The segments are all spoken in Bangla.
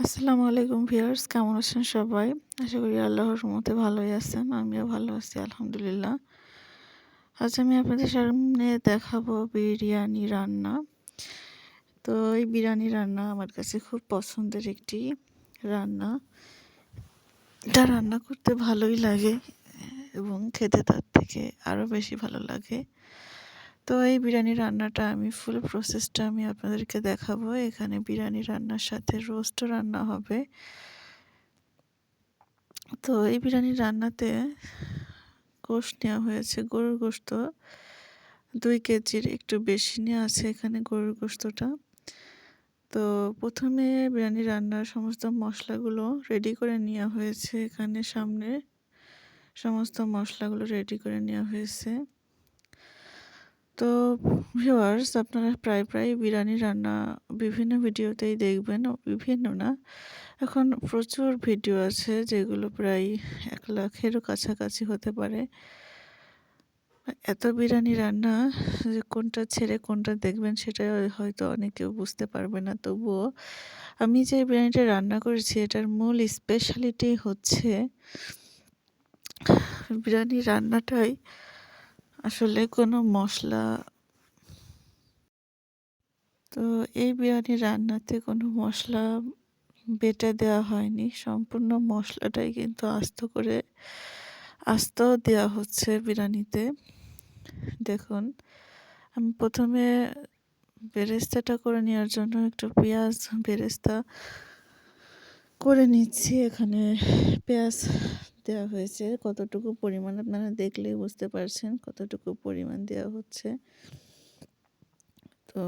আসসালামু আলাইকুম ভিউয়ার্স, কেমন আছেন সবাই? আশা করি আল্লাহর রহমতে ভালোই আছেন। আমিও ভালো আছি আলহামদুলিল্লাহ। আজ আমি আপনাদের সামনে দেখাবো বিরিয়ানি রান্না। তো এই বিরিয়ানি রান্না আমার কাছে খুব পছন্দের একটি রান্না। এটা রান্না করতে ভালোই লাগে এবং খেতে তার থেকে আরও বেশি ভালো লাগে। তো এই বিরিয়ানি রান্নাটা ফুল প্রসেসটা আমি আপনাদেরকে দেখাবো। এখানে বিরিয়ানি রান্নার সাথে রোস্টও রান্না হবে। তো এই বিরিয়ানি রান্নাতে গোশত নেওয়া হয়েছে, গরুর গোশত 2 কেজির একটু বেশি নেওয়া আছে এখানে গরুর গোশতটা। তো প্রথমে বিরিয়ানি রান্নার সমস্ত মশলাগুলো রেডি করে নেওয়া হয়েছে। এখানে সামনে সমস্ত মশলাগুলো রেডি করে নেওয়া হয়েছে। তো ভিউয়ার্স, আপনারা প্রায় বিরিয়ানি রান্না বিভিন্ন ভিডিওতেই দেখবেন, বিভিন্ন না, এখন প্রচুর ভিডিও আছে যেগুলো প্রায় 1 লাখেরও কাছাকাছি হতে পারে। এত বিরিয়ানি রান্না যে কোনটা ছেড়ে কোনটা দেখবেন সেটা হয়তো অনেকেও বুঝতে পারবে না। তবুও আমি যে বিরিয়ানিটা রান্না করেছি এটার মূল স্পেশালিটি হচ্ছে বিরিয়ানি রান্নাটাই আসলে কোনো মশলা। তো এই বিরিয়ানি রান্নাতে কোনো মশলা বেটে দেওয়া হয়নি, সম্পূর্ণ মশলাটাই কিন্তু আস্ত দেওয়া হচ্ছে বিরিয়ানিতে। দেখুন, আমি প্রথমে বেরেস্তাটা করে নেওয়ার জন্য একটু পেঁয়াজ বেরেস্তা করে নিচ্ছি। এখানে পেঁয়াজ দেওয়া হয়েছে, কতটুকু পরিমাণ আপনারা দেখলেই বুঝতে পারছেন কতটুকু পরিমাণ দেওয়া হচ্ছে। তো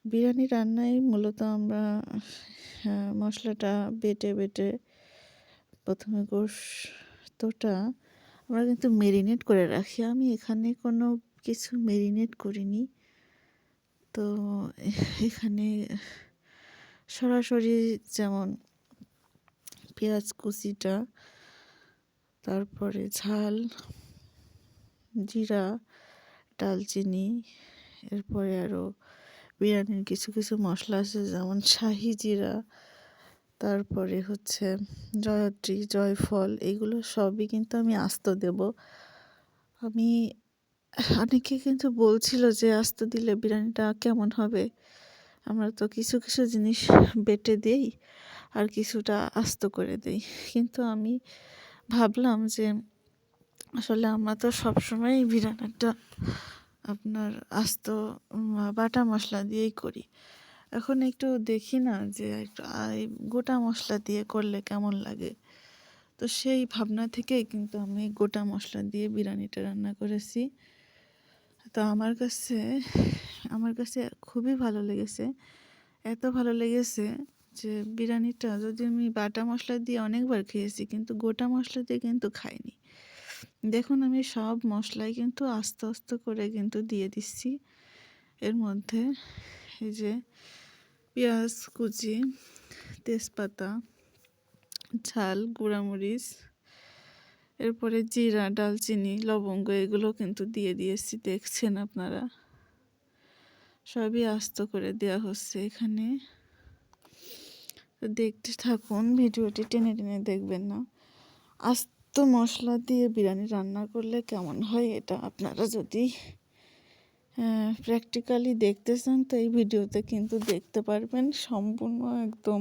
বিরিয়ানি রান্নায় মূলত আমরা মশলাটা বেটে প্রথমে গোশতটা আমরা কিন্তু মেরিনেট করে রাখি। আমি এখানে কোনো কিছু মেরিনেট করিনি। তো এখানে সরাসরি যেমন পেঁয়াজ কুচিটা, তারপরে ঝাল, জিরা, ডালচিনি, এরপরে আরও বিরিয়ানির কিছু মশলা আছে যেমন শাহি জিরা, তারপরে হচ্ছে জয়ত্রী, জয়ফল, এগুলো সবই কিন্তু আমি আস্ত দেব। আমি অনেকে কিন্তু বলছিল যে আস্ত দিলে বিরিয়ানিটা কেমন হবে। আমরা তো কিছু জিনিস বেটে দেই আর কিছুটা আস্ত করে দেই, কিন্তু আমি ভাবলাম যে আসলে আমরা তো সবসময় বিরিয়ানিটা আপনার আস্ত বাটা মশলা দিয়েই করি। এখন একটু দেখি না যে একটু গোটা মশলা দিয়ে করলে কেমন লাগে। তো সেই ভাবনা থেকেই কিন্তু আমি গোটা মশলা দিয়ে বিরিয়ানিটা রান্না করেছি। তো আমার কাছে খুবই ভালো লেগেছে। এত ভালো লেগেছে যে বিরিয়ানিটা যদি আমি বাটা মশলা দিয়ে অনেকবার খেয়েছি, কিন্তু গোটা মশলা দিয়ে কিন্তু খাইনি। দেখুন, আমি সব মশলাই কিন্তু আস্তে করে কিন্তু দিয়ে দিচ্ছি এর মধ্যে। এই যে পেঁয়াজ কুচি, তেজপাতা, ঝাল, গুঁড়ামরিচ, এরপরে জিরা, ডালচিনি, লবঙ্গ, এগুলো কিন্তু দিয়ে দিয়েছি, দেখছেন আপনারা। সবই আস্ত করে দেওয়া হচ্ছে এখানে। তো দেখতে থাকুন, ভিডিওটি টেনে দেখবেন না। আস্ত মশলা দিয়ে বিরিয়ানি রান্না করলে কেমন হয় এটা আপনারা যদি প্র্যাকটিক্যালি দেখতে চান তো এই ভিডিওতে কিন্তু দেখতে পারবেন। সম্পূর্ণ একদম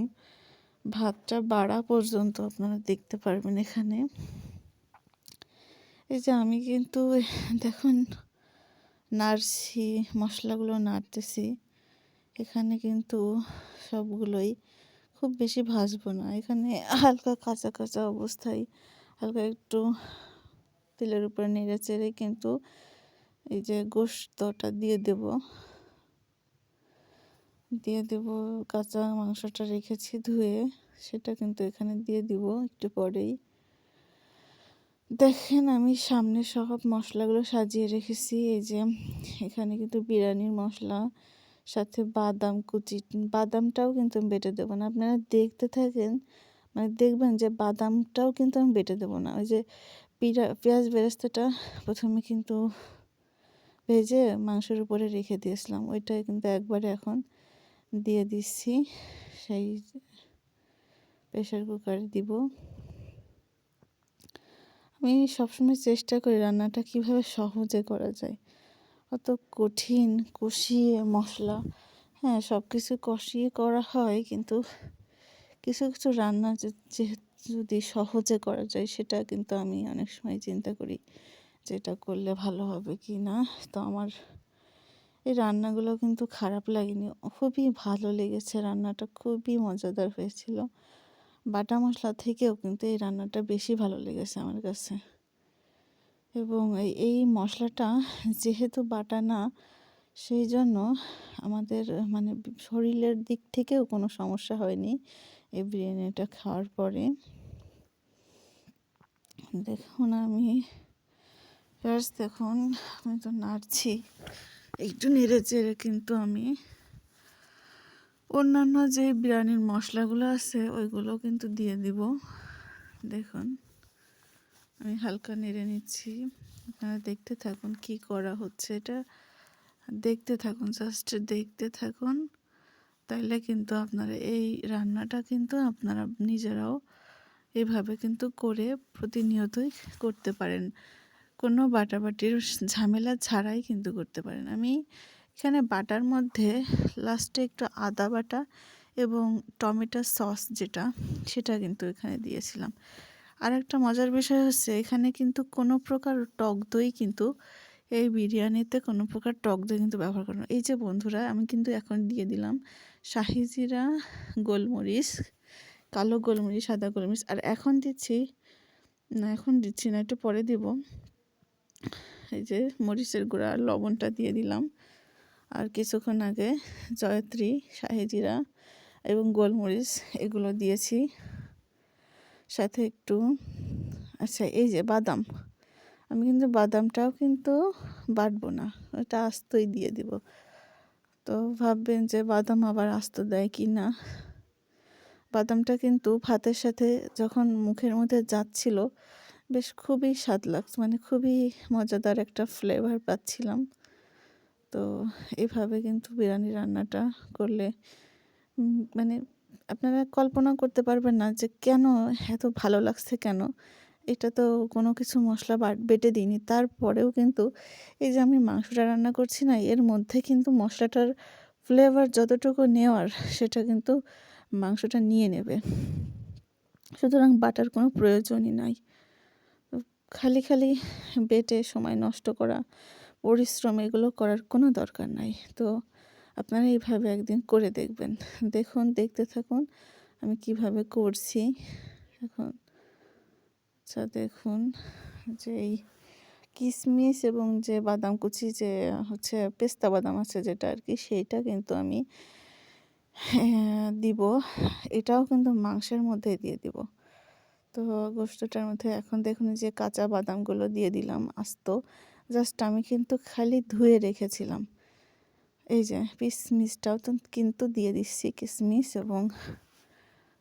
ভাতটা বাড়া পর্যন্ত আপনারা দেখতে পারবেন এখানে। এই যে আমি কিন্তু দেখুন নাড়ছি, মশলাগুলো নাড়তেছি। এখানে কিন্তু সবগুলোই খুব বেশি ভাজবো না। এখানে হালকা কাঁচা অবস্থায় হালকা একটু তেলের উপরে নেড়ে চেড়ে কিন্তু এই যে গোশতটা দিয়ে দেব। কাঁচা মাংসটা রেখেছি ধুয়ে, সেটা কিন্তু এখানে দিয়ে দিব একটু পরেই। দেখেন, আমি সামনে সব মশলাগুলো সাজিয়ে রেখেছি। এই যে এখানে কিন্তু বিরিয়ানির মশলা, সাথে বাদাম কুচি, বাদামটাও কিন্তু আমি বেটে দেবো না। আপনারা দেখতে থাকেন, মানে দেখবেন যে বাদামটাও কিন্তু আমি বেটে দেবো না। ওই যে পেঁয়াজ বেরেস্তাটা প্রথমে কিন্তু ভেজে মাংসের উপরে রেখে দিয়েছিলাম, ওইটাই কিন্তু একবারে এখন দিয়ে দিচ্ছি। সেই প্রেশার কুকারে দিব। আমি সবসময় চেষ্টা করি রান্নাটা কিভাবে সহজে করা যায়। অত কঠিন কষিয়ে মশলা, হ্যাঁ সব কিছু কষিয়ে করা হয়, কিন্তু কিছু কিছু রান্না যদি সহজে করা যায় সেটা কিন্তু আমি অনেক সময় চিন্তা করি যে এটা করলে ভালো হবে কি না। তো আমার এই রান্নাগুলো কিন্তু খারাপ লাগেনি, খুবই ভালো লেগেছে, রান্নাটা খুবই মজাদার হয়েছিল। বাটা মশলা থেকেও কিন্তু এই রান্নাটা বেশি ভালো লেগেছে আমার কাছে। এবং এই মশলাটা যেহেতু বাটা না, সেই জন্য আমাদের মানে শরীরের দিক থেকেও কোনো সমস্যা হয়নি এই বিরিয়ানিটা খাওয়ার পরে। দেখুন দেখুন আমি তো নাড়ছি, একটু নেড়ে চেড়ে কিন্তু আমি অন্যান্য যে বিরিয়ানির মশলাগুলো আছে ওইগুলো কিন্তু দিয়ে দিব। দেখুন আমি হালকা নেড়ে নিচ্ছি, আপনারা দেখতে থাকুন কি করা হচ্ছে, এটা দেখতে থাকুন, জাস্ট দেখতে থাকুন। তাইলে কিন্তু আপনারা এই রান্নাটা কিন্তু আপনারা নিজেরাও এভাবে কিন্তু করে প্রতিনিয়তই করতে পারেন, কোনো বাটাবাটির ঝামেলা ছাড়াই কিন্তু করতে পারেন। আমি এখানে বাটার মধ্যে লাস্টে একটু আদা বাটা এবং টমেটো সস সেটা কিন্তু এখানে দিয়েছিলাম। আর একটা মজার বিষয় হচ্ছে এখানে কিন্তু কোনো প্রকার টক দই কিন্তু এই বিরিয়ানিতে কোনো প্রকার টক দই কিন্তু ব্যবহার করা। এই যে বন্ধুরা আমি কিন্তু এখন দিয়ে দিলাম শাহি জিরা, গোলমরিচ, কালো গোলমরিচ, সাদা গোলমরিচ, আর এখন দিচ্ছি না, এখন দিচ্ছি না, একটু পরে দিব। এই যে মরিচের গুঁড়া আর লবণটা দিয়ে দিলাম, আর কিছুক্ষণ আগে জয়ত্রী, শাহি জিরা এবং গোলমরিচ এগুলো দিয়েছি, সাথে একটু আচ্ছা এই যে বাদাম, আমি কিন্তু বাদামটাও কিন্তু বাটবো না, এটা আস্তই দিয়ে দিব। তো ভাববেন যে বাদাম আবার আস্ত দেয় কি না। বাদামটা কিন্তু ভাতের সাথে যখন মুখের মধ্যে যাচ্ছিল বেশ খুবই স্বাদ লাগছে, মানে খুবই মজাদার একটা ফ্লেভার পাচ্ছিলাম। তো এভাবে কিন্তু বিরিয়ানি রান্নাটা করলে মানে আপনারা কল্পনা করতে পারবেন না যে কেন এত ভালো লাগছে কেন। এটা তো কোনো কিছু মশলা বেটে দিইনি, তারপরেও কিন্তু এই যে আমি মাংসটা রান্না করছি না, এর মধ্যে কিন্তু মশলাটার ফ্লেভার যতটুকু নেওয়ার সেটা কিন্তু মাংসটা নিয়ে নেবে, সুতরাং বাটার কোনো প্রয়োজনই নাই। খালি খালি বেটে সময় নষ্ট করা, পরিশ্রম এগুলো করার কোনো দরকার নাই। তো আপনারা এইভাবে একদিন করে দেখবেন। দেখুন, দেখতে থাকুন আমি কিভাবে করছি এখন। আচ্ছা দেখুন যে এই কিশমিশ এবং যে বাদাম কুচি যে হচ্ছে পেস্তা বাদাম আছে যেটা আর কি, সেইটা কিন্তু আমি দিব, এটাও কিন্তু মাংসের মধ্যে দিয়ে দিব। তো গোশতটার মধ্যে এখন দেখুন যে কাঁচা বাদামগুলো দিয়ে দিলাম আস্ত, জাস্ট আমি কিন্তু খালি ধুয়ে রেখেছিলাম। এই যে কিশমিশটাও তো কিন্তু দিয়ে দিচ্ছি, কিশমিশ এবং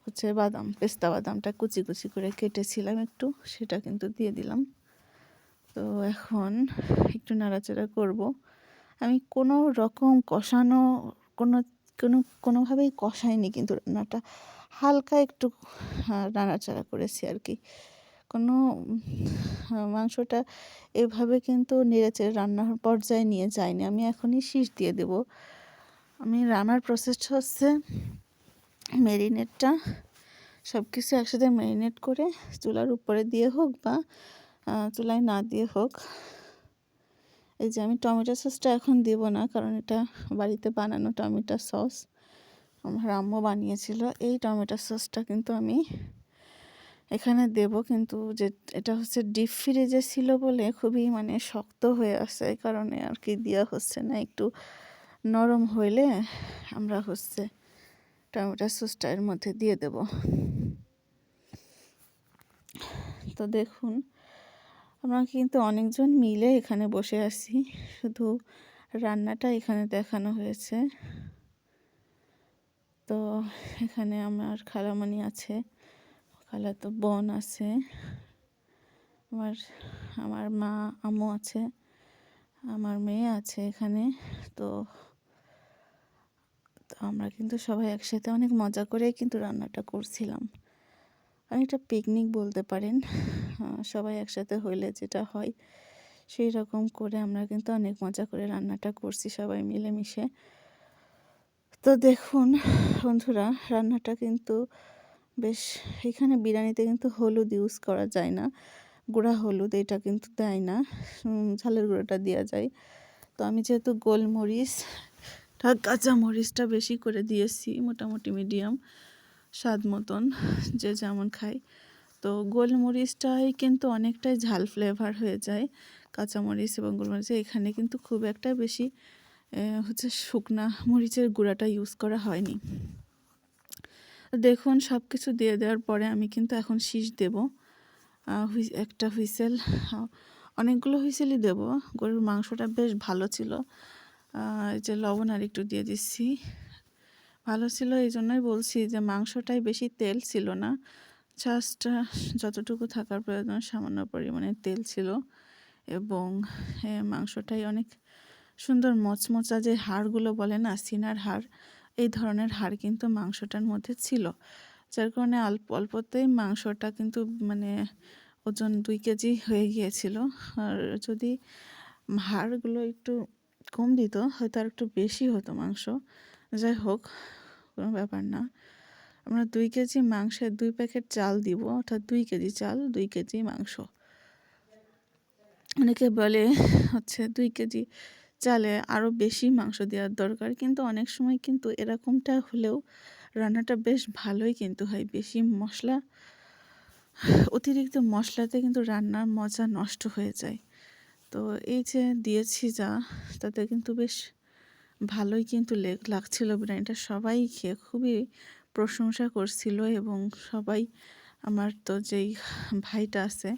হচ্ছে বাদাম, পেস্তা বাদামটা কুচি কুচি করে কেটেছিলাম একটু, সেটা কিন্তু দিয়ে দিলাম। তো এখন একটু নাড়াচাড়া করব। আমি কোনো রকম কষানো কোনোভাবেই কষাইনি কিন্তু রান্নাটা, হালকা একটু নাড়াচাড়া করেছি আর কি। কোনো মাংসটা এভাবে কিন্তু নেড়েচেড়ে রান্নার পর্যায়ে নিয়ে যায়নি। আমি এখনই শীষ দিয়ে দেব। আমি রান্নার প্রসেসটা হচ্ছে ম্যারিনেটটা সব কিছু একসাথে ম্যারিনেট করে চুলার উপরে দিয়ে হোক বা চুলায় না দিয়ে হোক। এই যে আমি টমেটো সসটা এখন দেব না, কারণ এটা বাড়িতে বানানো টমেটো সস, আমার আম্মু বানিয়েছিল। এই টমেটো সসটা কিন্তু আমি এখানে দেব, কিন্তু যে এটা হচ্ছে ডিপ ফ্রিজে ছিল বলে খুবই মানে শক্ত হয়ে আছে, এই কারণে আর কি দেওয়া হচ্ছে না। একটু নরম হইলে আমরা হচ্ছে টমেটো সসটা এর মধ্যে দিয়ে দেব। তো দেখুন আমরা কিন্তু অনেকজন মিলে এখানে বসে আছি, শুধু রান্নাটা এখানে দেখানো হয়েছে। তো এখানে আমার খালামণি আছে, খালাতো বোন আছে, আমার মা আম্মু আছে, আমার মেয়ে আছে এখানে। তো আমরা কিন্তু সবাই একসাথে অনেক মজা করেই কিন্তু রান্নাটা করছিলাম। অনেকটা পিকনিক বলতে পারেন। সবাই একসাথে হইলে যেটা হয় সেই রকম করে আমরা কিন্তু অনেক মজা করে রান্নাটা করছি সবাই মিলেমিশে। তো দেখুন বন্ধুরা, রান্নাটা কিন্তু বেশ, এখানে বিরিয়ানিতে কিন্তু হলুদ ইউজ করা যায় না, গুঁড়া হলুদ এটা কিন্তু দেয় না, ঝালের গুঁড়োটা দেওয়া যায়। তো আমি যেহেতু গোলমরিচ কাঁচা মরিচটা বেশি করে দিয়েছি, মোটামুটি মিডিয়াম স্বাদ মতন যে যেমন খায়। তো গোলমরিচটাই কিন্তু অনেকটাই ঝাল ফ্লেভার হয়ে যায়, কাঁচামরিচ এবং গোলমরিচ। এখানে কিন্তু খুব একটা বেশি হচ্ছে শুকনা মরিচের গুঁড়াটা ইউজ করা হয়নি। দেখুন সব কিছু দিয়ে দেওয়ার পরে আমি কিন্তু এখন শীষ দেব। একটা হুইসেল, অনেকগুলো হুইসেলই দেব। গরুর মাংসটা বেশ ভালো ছিল, এই যে লবণ আর একটু দিয়ে দিচ্ছি। ভালো ছিল এই জন্যই বলছি যে মাংসটাই বেশি তেল ছিল না, জাস্ট যতটুকু থাকার প্রয়োজন সামান্য পরিমাণে তেল ছিল। এবং মাংসটাই অনেক সুন্দর মচমচা, যে হাড়গুলো বলে না সিনার হাড়, এই ধরনের হাড় কিন্তু মাংসটার মধ্যে ছিল, যার কারণে অল্প অল্পতেই মাংসটা কিন্তু মানে ওজন 2 কেজি হয়ে গিয়েছিল। আর যদি হাড়গুলো একটু কম দিত হয়তো আর একটু বেশি হতো মাংস। যাই হোক, কোনো ব্যাপার না। আমরা 2 কেজি মাংসের 2 প্যাকেট চাল দিব, অর্থাৎ 2 কেজি চাল 2 কেজি মাংস। অনেকে বলে হচ্ছে 2 কেজি চালে আরও বেশি মাংস দেওয়ার দরকার, কিন্তু অনেক সময় কিন্তু এরকমটা হলেও রান্নাটা বেশ ভালোই কিন্তু হয়। বেশি মশলা, অতিরিক্ত মশলাতে কিন্তু রান্নার মজা নষ্ট হয়ে যায়। তো এই যে দিয়েছি যা, তাতে কিন্তু বেশ ভালোই কিন্তু লাগছিল বিরিয়ানিটা। সবাই খেয়ে খুবই প্রশংসা করছিল এবং সবাই, আমার তো যেই ভাইটা আছে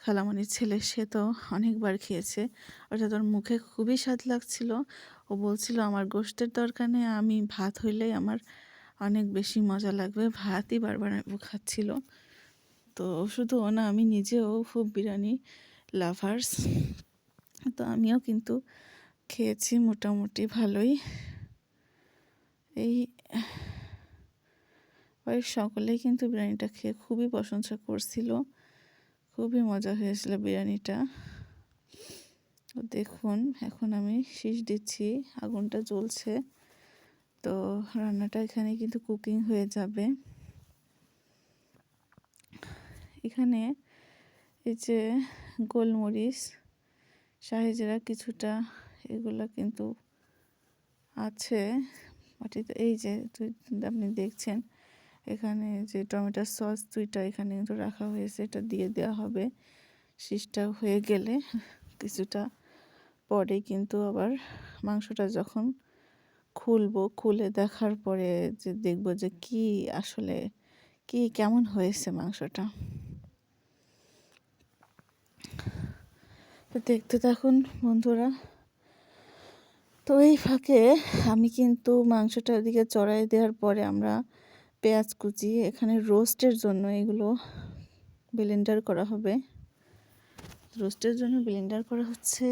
খালামণির ছেলে, সে তো অনেকবার খেয়েছে, অর্থাৎ ওর মুখে খুবই স্বাদ লাগছিল। ও বলছিল আমার গোশতের দরকার নেই, আমি ভাত হইলেই আমার অনেক বেশি মজা লাগবে, ভাতই বারবার খাচ্ছিল। তো শুধু ও না, আমি নিজেও খুব বিরিয়ানি লাভার্স। তো আমিও কিন্তু খেয়েছি মোটামুটি ভালোই। এই বাড়ির সকলেই কিন্তু বিরিয়ানিটা খেয়ে খুবই প্রশংসা করছিল, খুবই মজা হয়েছিল বিরিয়ানিটা। দেখুন এখন আমি শীষ দিচ্ছি, আগুনটা জ্বলছে। তো রান্নাটা এখানে কিন্তু কুকিং হয়ে যাবে। এখানে এই যে গোলমরিচ, শাহি জিরা কিছুটা, এগুলো কিন্তু আছে বাটিতে। এই যে আপনি দেখছেন এখানে যে টমেটোর সস 2টা এখানে কিন্তু রাখা হয়েছে, এটা দিয়ে দেওয়া হবে। শীষটা হয়ে গেলে কিছুটা পরে কিন্তু আবার মাংসটা যখন খুলবো, খুলে দেখার পরে যে দেখব যে কি আসলে কি কেমন হয়েছে মাংসটা। তো দেখতে থাকুন বন্ধুরা। তো এই ফাঁকে আমি কিন্তু মাংসটা ওদিকে চড়াই দেওয়ার পরে আমরা পেঁয়াজ কুচি, এখানে রোস্টের জন্য এগুলো ব্লেন্ডার করা হবে, রোস্টের জন্য ব্লেন্ডার করা হচ্ছে।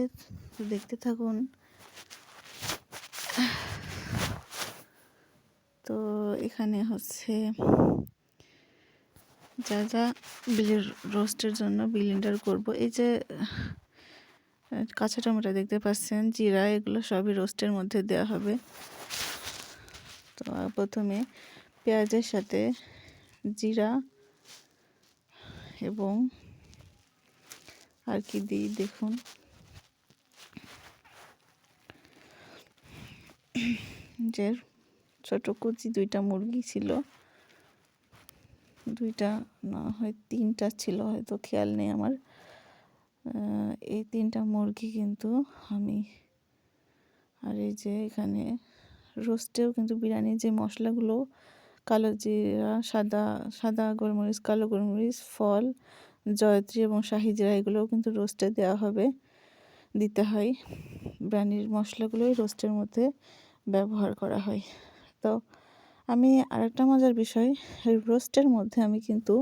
তো দেখতে থাকুন। তো এখানে হচ্ছে যা যা রোস্টের জন্য ব্লেন্ডার করব, এই যে কাঁচা টমেটো দেখতে পাচ্ছেন, জিরা, এগুলো সবই রোস্টের মধ্যে দেওয়া হবে। তো প্রথমে পেঁয়াজের সাথে জিরা এবং আর কি দিই দেখুন, যে ছোট কুচি 2টা মুরগি ছিল, 2টা না হয় 3টা ছিল, হয়তো খেয়াল নেই আমার। এই 3টা মুরগি কিন্তু আমি, আর এই যে এখানে রোস্টেও কিন্তু বিরিয়ানির যে মশলাগুলো, কালো জিরা, সাদা গোলমরিচ, কালো গোলমরিচ, ফল, জয়ত্রী এবং শাহি জিরা, এগুলোও কিন্তু রোস্টে দেওয়া হবে, দিতে হয়। বিরিয়ানির মশলাগুলোই রোস্টের মধ্যে ব্যবহার করা হয়। তো আমি আরেকটা মজার বিষয়, রোস্টের মধ্যে আমি কিন্তু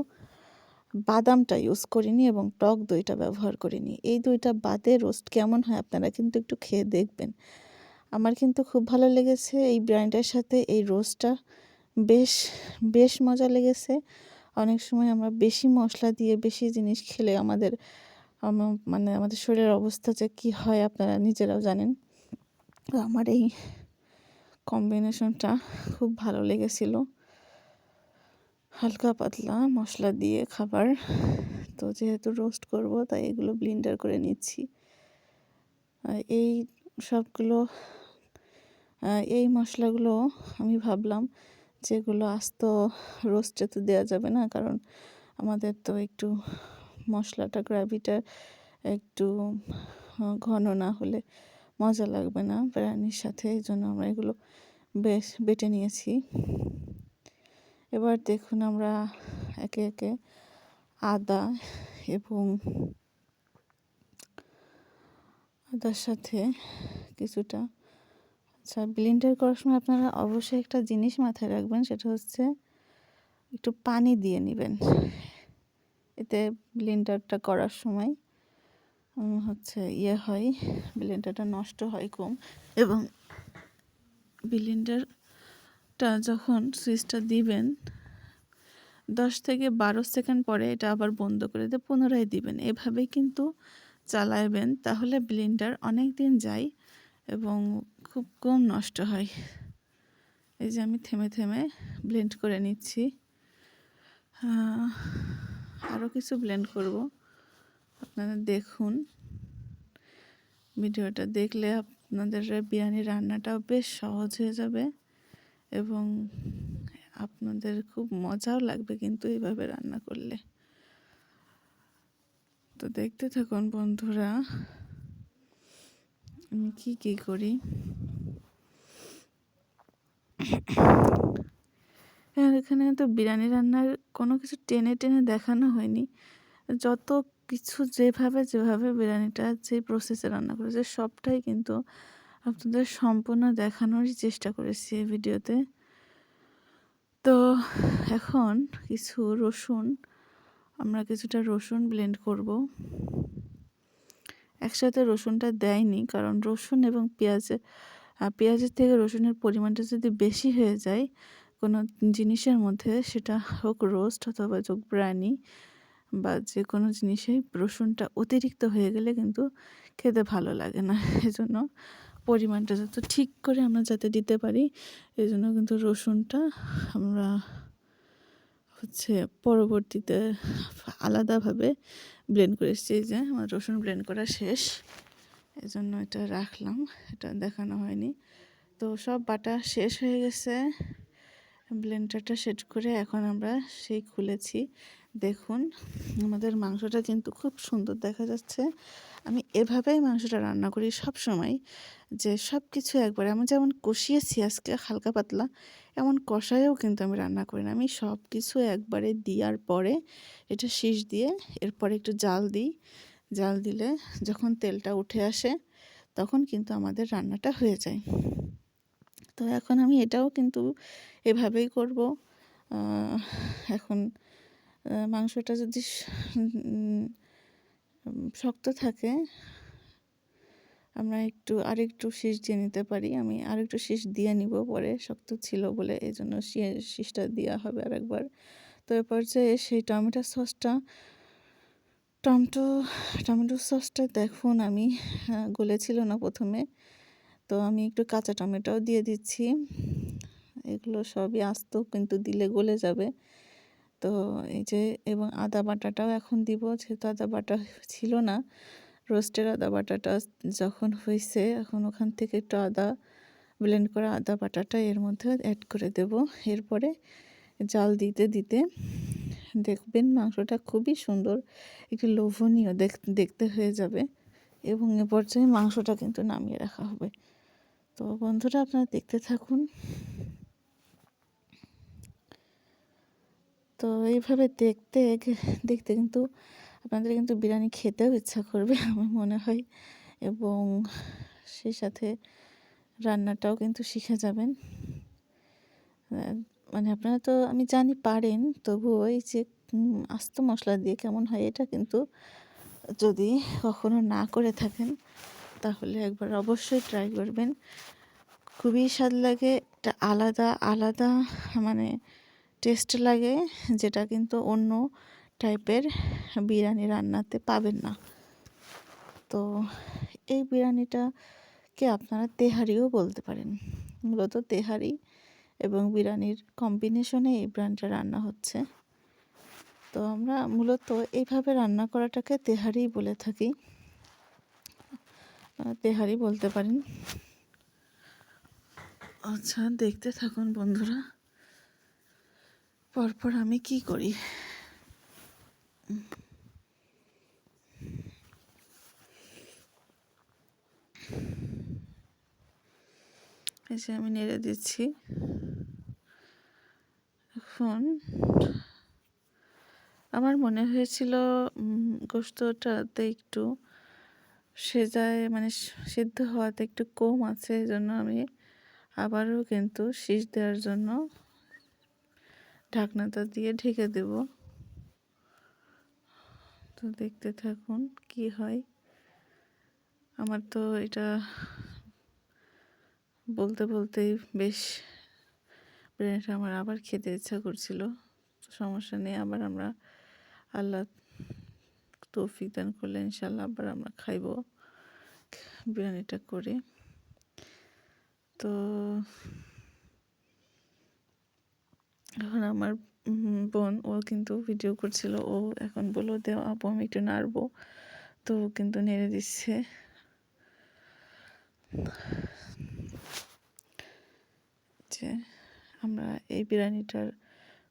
বাদামটা ইউজ করিনি এবং টক দইটা ব্যবহার করিনি। এই দুইটা বাদে রোস্ট কেমন হয় আপনারা কিন্তু একটু খেয়ে দেখবেন। আমার কিন্তু খুব ভালো লেগেছে এই বিরিয়ানিটার সাথে এই রোস্টটা, বেশ বেশ মজা লেগেছে। অনেক সময় আমরা বেশি মশলা দিয়ে বেশি জিনিস খেলে মানে আমাদের শরীরের অবস্থা যে কী হয় আপনারা নিজেরাও জানেন। তো আমার এই কম্বিনেশনটা খুব ভালো লেগেছিল, হালকা পাতলা মশলা দিয়ে খাবার। তো যেহেতু রোস্ট করব তাই এগুলো ব্লেন্ডার করে নিচ্ছি। এই সবগুলো এই মশলাগুলো আমি ভাবলাম যেগুলো আস্ত রোস্টে তো দেওয়া যাবে না, কারণ আমাদের তো একটু মশলাটা গ্রেভিটা একটু ঘন না হলে মজা লাগবে না বিরিয়ানির সাথে। এই জন্য আমরা এগুলো বেশ বেটে নিয়েছি। এবার দেখুন আমরা একে একে আদা এবং আদার সাথে কিছুটা, আচ্ছা ব্লেন্ডার করার সময় আপনারা অবশ্যই একটা জিনিস মাথায় রাখবেন, সেটা হচ্ছে একটু পানি দিয়ে নেবেন। এতে ব্লেন্ডারটা করার সময় হয়, ব্লেন্ডারটা নষ্ট হয় কম। এবং ব্লেন্ডারটা যখন সুইচটা দিবেন 10 থেকে 12 সেকেন্ড পরে এটা আবার বন্ধ করে দিয়ে পুনরায় দিবেন। এভাবেই কিন্তু চালাবেন, তাহলে ব্লেন্ডার অনেক দিন যায় এবং খুব কম নষ্ট হয়। এই যে আমি থেমে থেমে ব্লেন্ড করে নিচ্ছি। আরও কিছু ব্লেন্ড করব, আপনারা দেখুন। ভিডিওটা দেখলে আপনাদের বিরিয়ানি রান্নাটাও বেশ সহজ হয়ে যাবে এবং আপনাদের খুব মজাও লাগবে কিন্তু এইভাবে রান্না করলে। তো দেখতে থাকুন বন্ধুরা আমি কি করি। এখানে তো বিরিয়ানি রান্নার কোনো কিছু টেনে টেনে দেখানো হয়নি, যত কিছু যেভাবে বিরিয়ানিটা যে প্রসেসে রান্না করেছে সবটাই কিন্তু আপনাদের সম্পূর্ণ দেখানোরই চেষ্টা করেছি এই ভিডিওতে। তো এখন আমরা কিছুটা রসুন ব্লেন্ড করব। একসাথে রসুনটা দেয়নি, কারণ রসুন এবং পেঁয়াজের থেকে রসুনের পরিমাণটা যদি বেশি হয়ে যায় কোনো জিনিসের মধ্যে, সেটা হোক রোস্ট অথবা হোক বিরিয়ানি বা যে কোনো জিনিসেই রসুনটা অতিরিক্ত হয়ে গেলে কিন্তু খেতে ভালো লাগে না। এজন্য পরিমাণটা যত ঠিক করে আমরা যাতে দিতে পারি, এই জন্য কিন্তু রসুনটা আমরা পরবর্তীতে আলাদাভাবে ব্লেন্ড করে এসেছি। যে আমার রসুন ব্লেন্ড করা শেষ, এজন্য এটা রাখলাম, এটা দেখানো হয়নি। তো সব বাটা শেষ হয়ে গেছে, ব্লেন্ডারটা সেট করে এখন আমরা খুলেছি। দেখুন আমাদের মাংসটা কিন্তু খুব সুন্দর দেখা যাচ্ছে। আমি এভাবেই মাংসটা রান্না করি সব সময়, যে সব কিছু একবারে আমি যেমন কষিয়েছি আজকে হালকা পাতলা, এমন কষায়ও কিন্তু আমি রান্না করি না। আমি সব কিছু একবারে দেওয়ার পরে এটা শীষ দিয়ে এরপরে একটু জাল দিই। জাল দিলে যখন তেলটা উঠে আসে তখন কিন্তু আমাদের রান্নাটা হয়ে যায়। তো এখন আমি এটাও কিন্তু এভাবেই করব। এখন মাংসটা যদি শক্ত থাকে আমরা আরেকটু শীষ দিয়ে নিতে পারি। আমি আরেকটু শীষ দিয়ে নিব, পরে শক্ত ছিল বলে এই জন্য শীষটা দেওয়া হবে আরেকবার। তো এ পর্যায়ে সেই টমেটো সসটা দেখুন আমি গলেছিল না প্রথমে, তো আমি একটু কাঁচা টমেটোও দিয়ে দিচ্ছি। এগুলো সবই আস্ত কিন্তু দিলে গলে যাবে। তো এই যে এবং আদা বাটাটাও এখন দিব, যেহেতু আদা বাটা ছিল না। রোস্টের আদা বাটাটা যখন হয়েছে এখন ওখান থেকে একটু ব্লেন্ড করা আদা বাটাটা এর মধ্যে অ্যাড করে দেব। এরপরে জাল দিতে দিতে দেখবেন মাংসটা খুবই সুন্দর একটু লোভনীয় দেখতে হয়ে যাবে এবং এ পর্যায়ে মাংসটা কিন্তু নামিয়ে রাখা হবে। তো বন্ধুরা আপনারা দেখতে থাকুন। তো এইভাবে দেখতে দেখতে কিন্তু আপনাদের কিন্তু বিরিয়ানি খেতেও ইচ্ছা করবে আমার মনে হয়, এবং সেই সাথে রান্নাটাও কিন্তু শিখে যাবেন। মানে আপনারা তো আমি জানি পারেন, তবুও এই যে আস্ত মশলা দিয়ে কেমন হয় এটা কিন্তু যদি কখনো না করে থাকেন তাহলে একবার অবশ্যই ট্রাই করবেন। খুবই স্বাদ লাগে, একটা আলাদা আলাদা মানে টেস্ট লাগে, যেটা কিন্তু অন্য টাইপের বিরিয়ানি রান্নাতে পাবেন না। তো এই বিরিয়ানিটাকে আপনারা তেহারিও বলতে পারেন। মূলত তেহারি এবং বিরিয়ানির কম্বিনেশনে এই বিরিয়ানিটা রান্না হচ্ছে। তো আমরা মূলত এইভাবে রান্না করাটাকে তেহারি বলে থাকি, তেহারি বলতে পারেন। আচ্ছা, দেখতে থাকুন বন্ধুরা, পরপর আমি কি করি। এসে আমি নেড়ে দিচ্ছি। এখন আমার মনে হয়েছিল গোস্তটাতে একটু সেজায় মানে সিদ্ধ হওয়াতে একটু কম আছে, এই জন্য আমি আবারও কিন্তু শীষ দেওয়ার জন্য ঢাকনাটা দিয়ে ঢেকে দেব। তো দেখতে থাকুন কি হয়। আমার তো এটা বলতে বলতেই বেশ বিরিয়ানিটা আমার আবার খেতে ইচ্ছা করছিল। সমস্যা নেই, আবার আমরা আল্লাহ তৌফিক দান করলে ইনশাল্লাহ আবার আমরা খাইব বিরিয়ানিটা করে। তো এখন আমার বোন, ও কিন্তু ভিডিও করছিল, ও এখন বললো দেও আপু আমি একটু নাড়বো, তো কিন্তু নেড়ে দিচ্ছে। যে আমরা এই বিরিয়ানিটার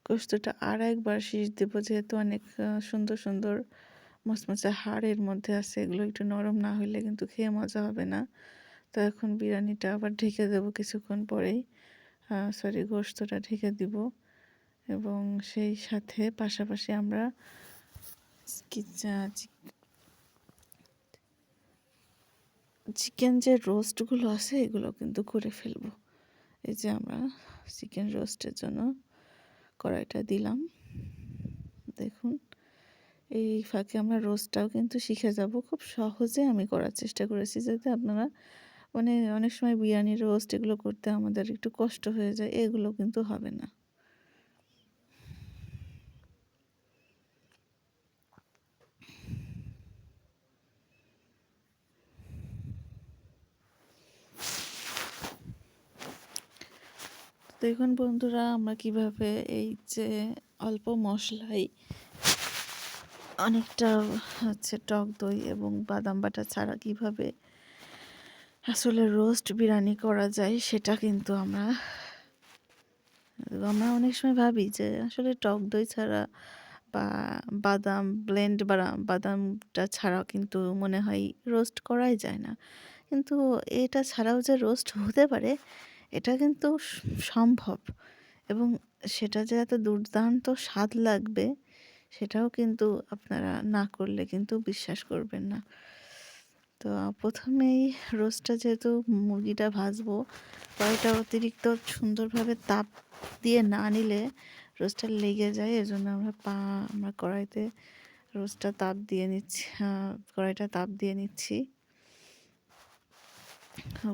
গোস্তটা আর একবার শীষ দেবো, যেহেতু অনেক সুন্দর সুন্দর মচমচে হাড়ের মধ্যে আছে, এগুলো একটু নরম না হলে কিন্তু খেয়ে মজা হবে না। তো এখন বিরিয়ানিটা আবার ঢেকে দেবো কিছুক্ষণ পরেই, গোস্তটা ঢেকে দিব। এবং সেই সাথে পাশাপাশি আমরা চিকেন যে রোস্টগুলো আছে এগুলো কিন্তু করে ফেলবো। এই যে আমরা চিকেন রোস্টের জন্য কড়াইটা দিলাম, দেখুন। এই ফাঁকে আমরা রোস্টটাও কিন্তু শিখে যাব, খুব সহজে আমি করার চেষ্টা করেছি, যাতে আপনারা মানে অনেক সময় বিরিয়ানির রোস্ট এগুলো করতে আমাদের একটু কষ্ট হয়ে যায়, এগুলো কিন্তু হবে না। দেখুন বন্ধুরা, আমরা কিভাবে এই যে অল্প মশলাই অনেকটা হচ্ছে টক দই এবং বাদাম বাটা ছাড়া কিভাবে আসলে রোস্ট বিরিয়ানি করা যায়, সেটা কিন্তু আমরা অনেক সময় ভাবি যে আসলে টক দই ছাড়া বা বাদাম ব্লেন্ড বা বাদামটা ছাড়াও কিন্তু মনে হয় রোস্ট করাই যায় না। কিন্তু এটা ছাড়াও যে রোস্ট হতে পারে, এটা কিন্তু সম্ভব। এবং সেটা যে এত দুর্দান্ত স্বাদ লাগবে, সেটাও কিন্তু আপনারা না করলে কিন্তু বিশ্বাস করবেন না। তো প্রথমেই রোস্টটা, যেহেতু মুরগিটা ভাজবো, কড়াইটা অতিরিক্ত সুন্দরভাবে তাপ দিয়ে না নিলে রোস্টটা লেগে যায়, এজন্য আমরা কড়াইতে রোস্টটা তাপ দিয়ে নিচ্ছি, কড়াইটা তাপ দিয়ে নিচ্ছি।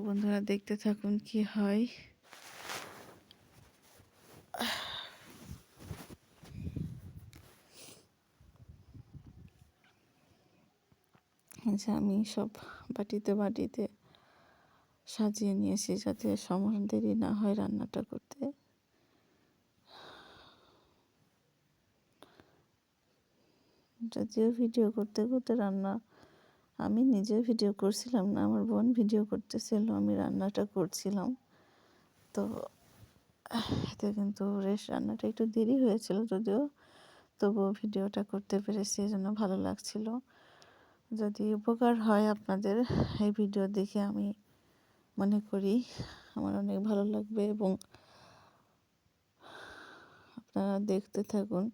বন্ধুরা দেখতে থাকুন কি হয়। আচ্ছা, আমি সব বাটিতে বাটিতে সাজিয়ে নিয়েছি, যাতে দেরি না হয় রান্নাটা করতে। যদিও ভিডিও করতে করতে রান্না আমি নিজে ভিডিও করছিলাম না, আমার বোন ভিডিও করতেছিল, আমি রান্নাটা করছিলাম। তো এতে কিন্তু রান্নাটা একটু দেরি হয়েছিল, যদিও তবুও ভিডিওটা করতে পেরেছি, এই জন্য ভালো লাগছিল। যদি উপকার হয় আপনাদের এই ভিডিও দেখে, আমি মনে করি আমার অনেক ভালো লাগবে। এবং আপনারা দেখতে থাকুন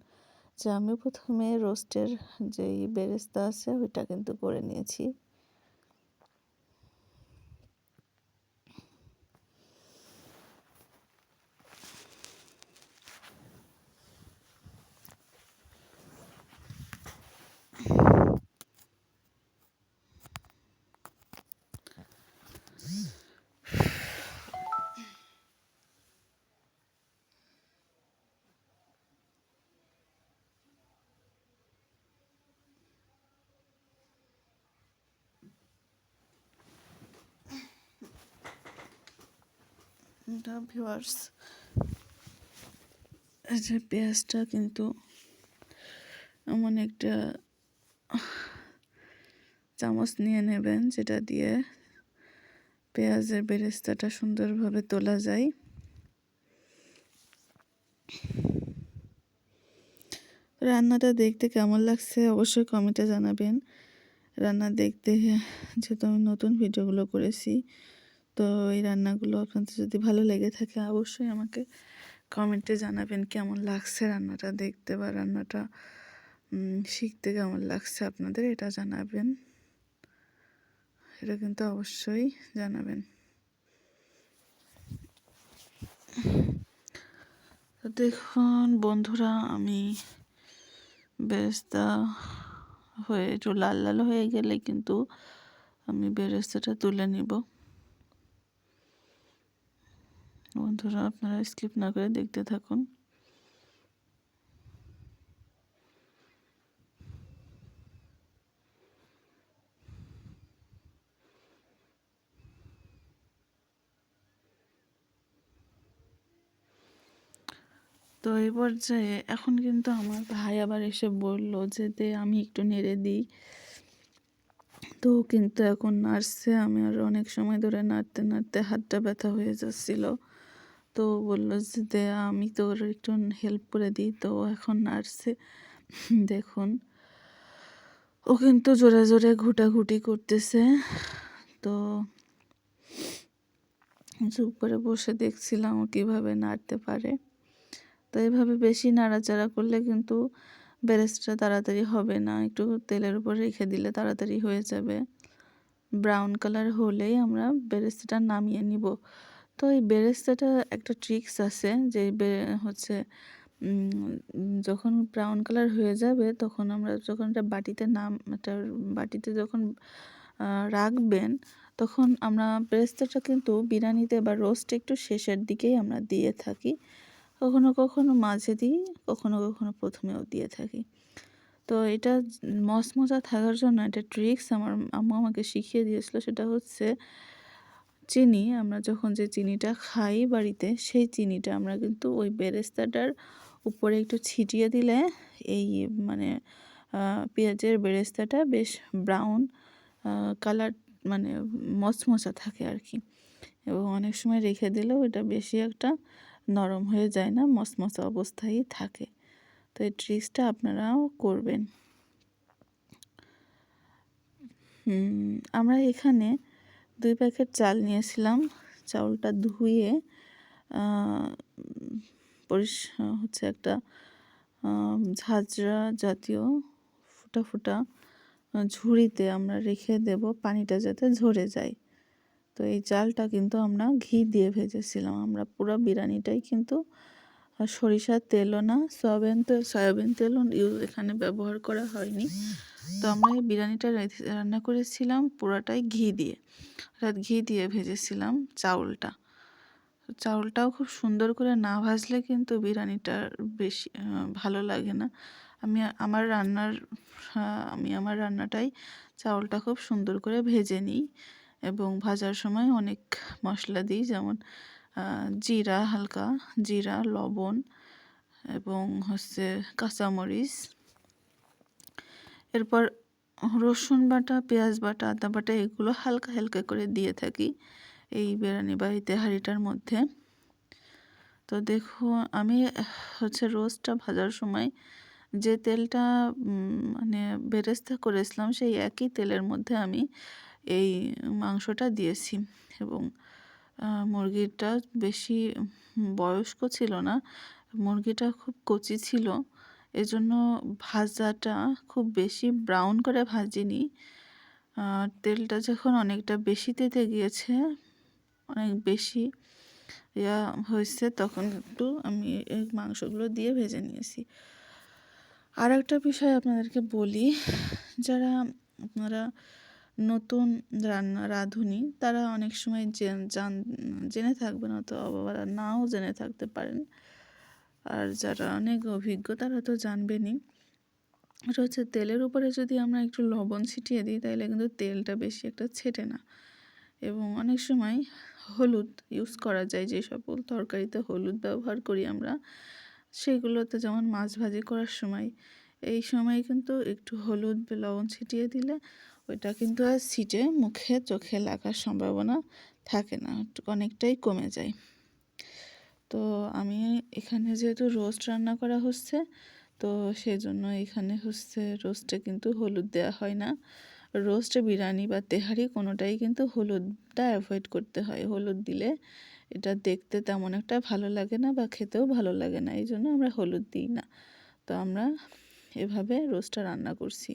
যে আমি প্রথমে রোস্টের যেই বেরেস্তা আছে ওইটা কিন্তু করে নিয়েছি। এটা ভিউয়ার্স, এই যে পেঁয়াজটা কিন্তু এমন একটা চামচ নিয়ে নেবেন যেটা দিয়ে পেঁয়াজের বেরেস্তাটা সুন্দরভাবে তোলা যায়। রান্নাটা দেখতে কেমন লাগছে অবশ্যই কমেন্টে জানাবেন। রান্না দেখতে যেহেতু আমি নতুন ভিডিওগুলো করেছি, তো এই রান্নাগুলো আপনাদের যদি ভালো লেগে থাকে অবশ্যই আমাকে কমেন্টে জানাবেন কেমন লাগছে রান্নাটা দেখতে, বা রান্নাটা শিখতে কেমন লাগছে আপনাদের, এটা জানাবেন। এটা কিন্তু অবশ্যই জানাবেন। তো দেখুন বন্ধুরা, আমি বেরেস্তা হয়ে একটু লাল লাল হয়ে গেলে কিন্তু আমি বেরেস্তাটা তুলে নিব। বন্ধুরা আপনারা স্কিপ না করে দেখতে থাকুন। তো এই পর্যায়ে এখন কিন্তু আমার ভাই আবার এসে বলল যে দে আমি একটু নেড়ে দিই। তো কিন্তু এখন নাড়ছে, আমি আর অনেক সময় ধরে নাড়তে নাড়তে হাতটা ব্যথা হয়ে যাচ্ছিল। তো বললো যে দে আমি তোর একটু হেল্প করে দিই। তো এখন নাড়ছে, দেখুন ও কিন্তু জোরে জোরে ঘুটাঘুটি করতেছে। তো চুপ করে বসে দেখছিলাম ও কীভাবে নাড়তে পারে। তো এভাবে বেশি নাড়াচাড়া করলে কিন্তু বেরেস্তা তাড়াতাড়ি হবে না, একটু তেলের উপর রেখে দিলে তাড়াতাড়ি হয়ে যাবে। ব্রাউন কালার হলেই আমরা বেরেস্তাটা নামিয়ে নিব। তো এই বেরেস্তাটা একটা ট্রিক্স আছে যে হচ্ছে যখন ব্রাউন কালার হয়ে যাবে তখন আমরা যখন এটা বাটিতে যখন রাখবেন, তখন আমরা বেরেস্তাটা কিন্তু বিরিয়ানিতে বা রোস্টে একটু শেষের দিকেই আমরা দিয়ে থাকি। কখনো কখনো মাঝে দিই, কখনো কখনো প্রথমেও দিয়ে থাকি। তো এটা মচমচা থাকার জন্য একটা ট্রিক্স আমার আম্মু আমাকে শিখিয়ে দিয়েছিল, সেটা হচ্ছে চিনি। আমরা যখন যে চিনিটা খাই বাড়িতে, সেই চিনিটা আমরা কিন্তু ওই বেরেস্তাটার উপরে একটু ছিটিয়ে দিলে এই মানে পেঁয়াজের বেরেস্তাটা বেশ ব্রাউন কালার, মানে মচমচা থাকে আর কি। এবং অনেক সময় রেখে দিলেও এটা বেশি একটা নরম হয়ে যায় না, মচমচা অবস্থায় থাকে। তো এই ট্রিক্সটা আপনারাও করবেন। আমরা এখানে 2 প্যাকেট চাল নিয়েছিলাম। চাউলটা ধুয়ে হচ্ছে একটা ঝাঁঝরা জাতীয় ফুটা ফুটা ঝুড়িতে আমরা রেখে দেব, পানিটা যাতে ঝরে যায়। তো এই চালটা কিন্তু আমরা ঘি দিয়ে ভেজেছিলাম। আমরা পুরো বিরিয়ানিটাই কিন্তু সরিষার তেলও না, সয়াবিন তেলও এখানে ব্যবহার করা হয়নি। তো আমরা এই বিরিয়ানিটা রান্না করেছিলাম পুরাটাই ঘি দিয়ে, অর্থাৎ ঘি দিয়ে ভেজেছিলাম চাউলটা। চাউলটাও খুব সুন্দর করে না ভাজলে কিন্তু বিরিয়ানিটা বেশি ভালো লাগে না। আমি আমার রান্নাটাই চাউলটা খুব সুন্দর করে ভেজে নিই, এবং ভাজার সময় অনেক মশলা দিই, যেমন জিরা, হালকা জিরা, লবণ এবং হচ্ছে কাঁচামরিচ। এরপর রসুন বাটা, পেঁয়াজ বাটা, আদা বাটা এগুলো হালকা হালকা করে দিয়ে থাকি এই বিরিয়ানি বাড়িতে হাঁড়িটার মধ্যে। তো দেখুন আমি হচ্ছে রোস্টটা ভাজার সময় যে তেলটা মানে বেরেস্তা করেছিলাম সেই একই তেলের মধ্যে আমি এই মাংসটা দিয়েছি। এবং মুরগিটা বেশি বয়স্ক ছিল না, মুরগিটা খুব কচি ছিল, এজন্য ভাজাটা খুব বেশি ব্রাউন করে ভাজিনি। তেলটা যখন অনেকটা বেশি তেতে গিয়েছে, অনেক বেশি হয়েছে, তখন একটু আমি এই মাংসগুলো দিয়ে ভেজে নিয়েছি। আর একটা বিষয় আপনাদেরকে বলি, যারা আপনারা নতুন রাঁধুনি তারা অনেক সময় জেনে থাকবেন, অথবা নাও জেনে থাকতে পারেন। আর যারা অনেক অভিজ্ঞ তারা তো জানবেনই। এটা হচ্ছে তেলের উপরে যদি আমরা একটু লবণ ছিটিয়ে দিই তাহলে কিন্তু তেলটা বেশি একটা ছেটে না, এবং অনেক সময় হলুদ ইউজ করা যায়, যে সকল তরকারিতে হলুদ ব্যবহার করি আমরা সেগুলোতে, যেমন মাছ ভাজি করার সময় এই সময় কিন্তু একটু হলুদ লবণ ছিটিয়ে দিলে ওইটা কিন্তু আর ছিটে মুখে চোখে লাগার সম্ভাবনা থাকে না, অনেকটাই কমে যায়। তো আমি এখানে যেহেতু রোস্ট রান্না করা হচ্ছে, তো সেজন্য এখানে হচ্ছে রোস্টে কিন্তু হলুদ দেওয়া হয় না। রোস্ট, বিরিয়ানি বা তেহারি কোনোটাই কিন্তু হলুদটা অ্যাভয়েড করতে হয়। হলুদ দিলে এটা দেখতে তেমন একটা ভালো লাগে না বা খেতেও ভালো লাগে না, এই জন্য আমরা হলুদ দিই না। তো আমরা এভাবে রোস্টটা রান্না করছি।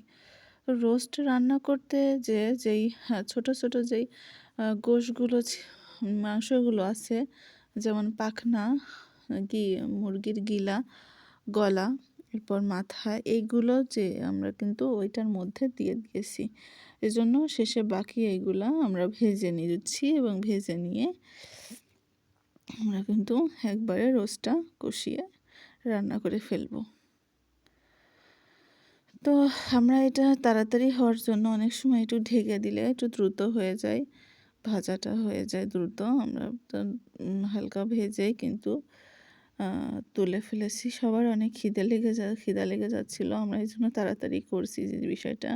রোস্ট রান্না করতে যেই ছোট ছোট যেই গোশগুলো মাংসগুলো আছে, যেমন পাখনা, মুরগির গিলা, গলা, এরপর মাথা, এইগুলো যে আমরা কিন্তু ওইটার মধ্যে দিয়ে দিয়েছি। এজন্য শেষে বাকি এইগুলা আমরা ভেজে নিচ্ছি এবং ভেজে নিয়ে আমরা কিন্তু একবারে রোস্টটা কষিয়ে রান্না করে ফেলবো। তো আমরা এটা তাড়াতাড়ি হওয়ার জন্য অনেক সময় একটু ঢেকে দিলে একটু দ্রুত হয়ে যায়, ভাজাটা হয়ে যায় দ্রুত। আমরা তো হালকা ভেজেই কিন্তু তুলে ফেলেছি। সবার অনেক খিদা লেগে যাচ্ছিলো, আমরা এই জন্য তাড়াতাড়ি করছি যে বিষয়টা।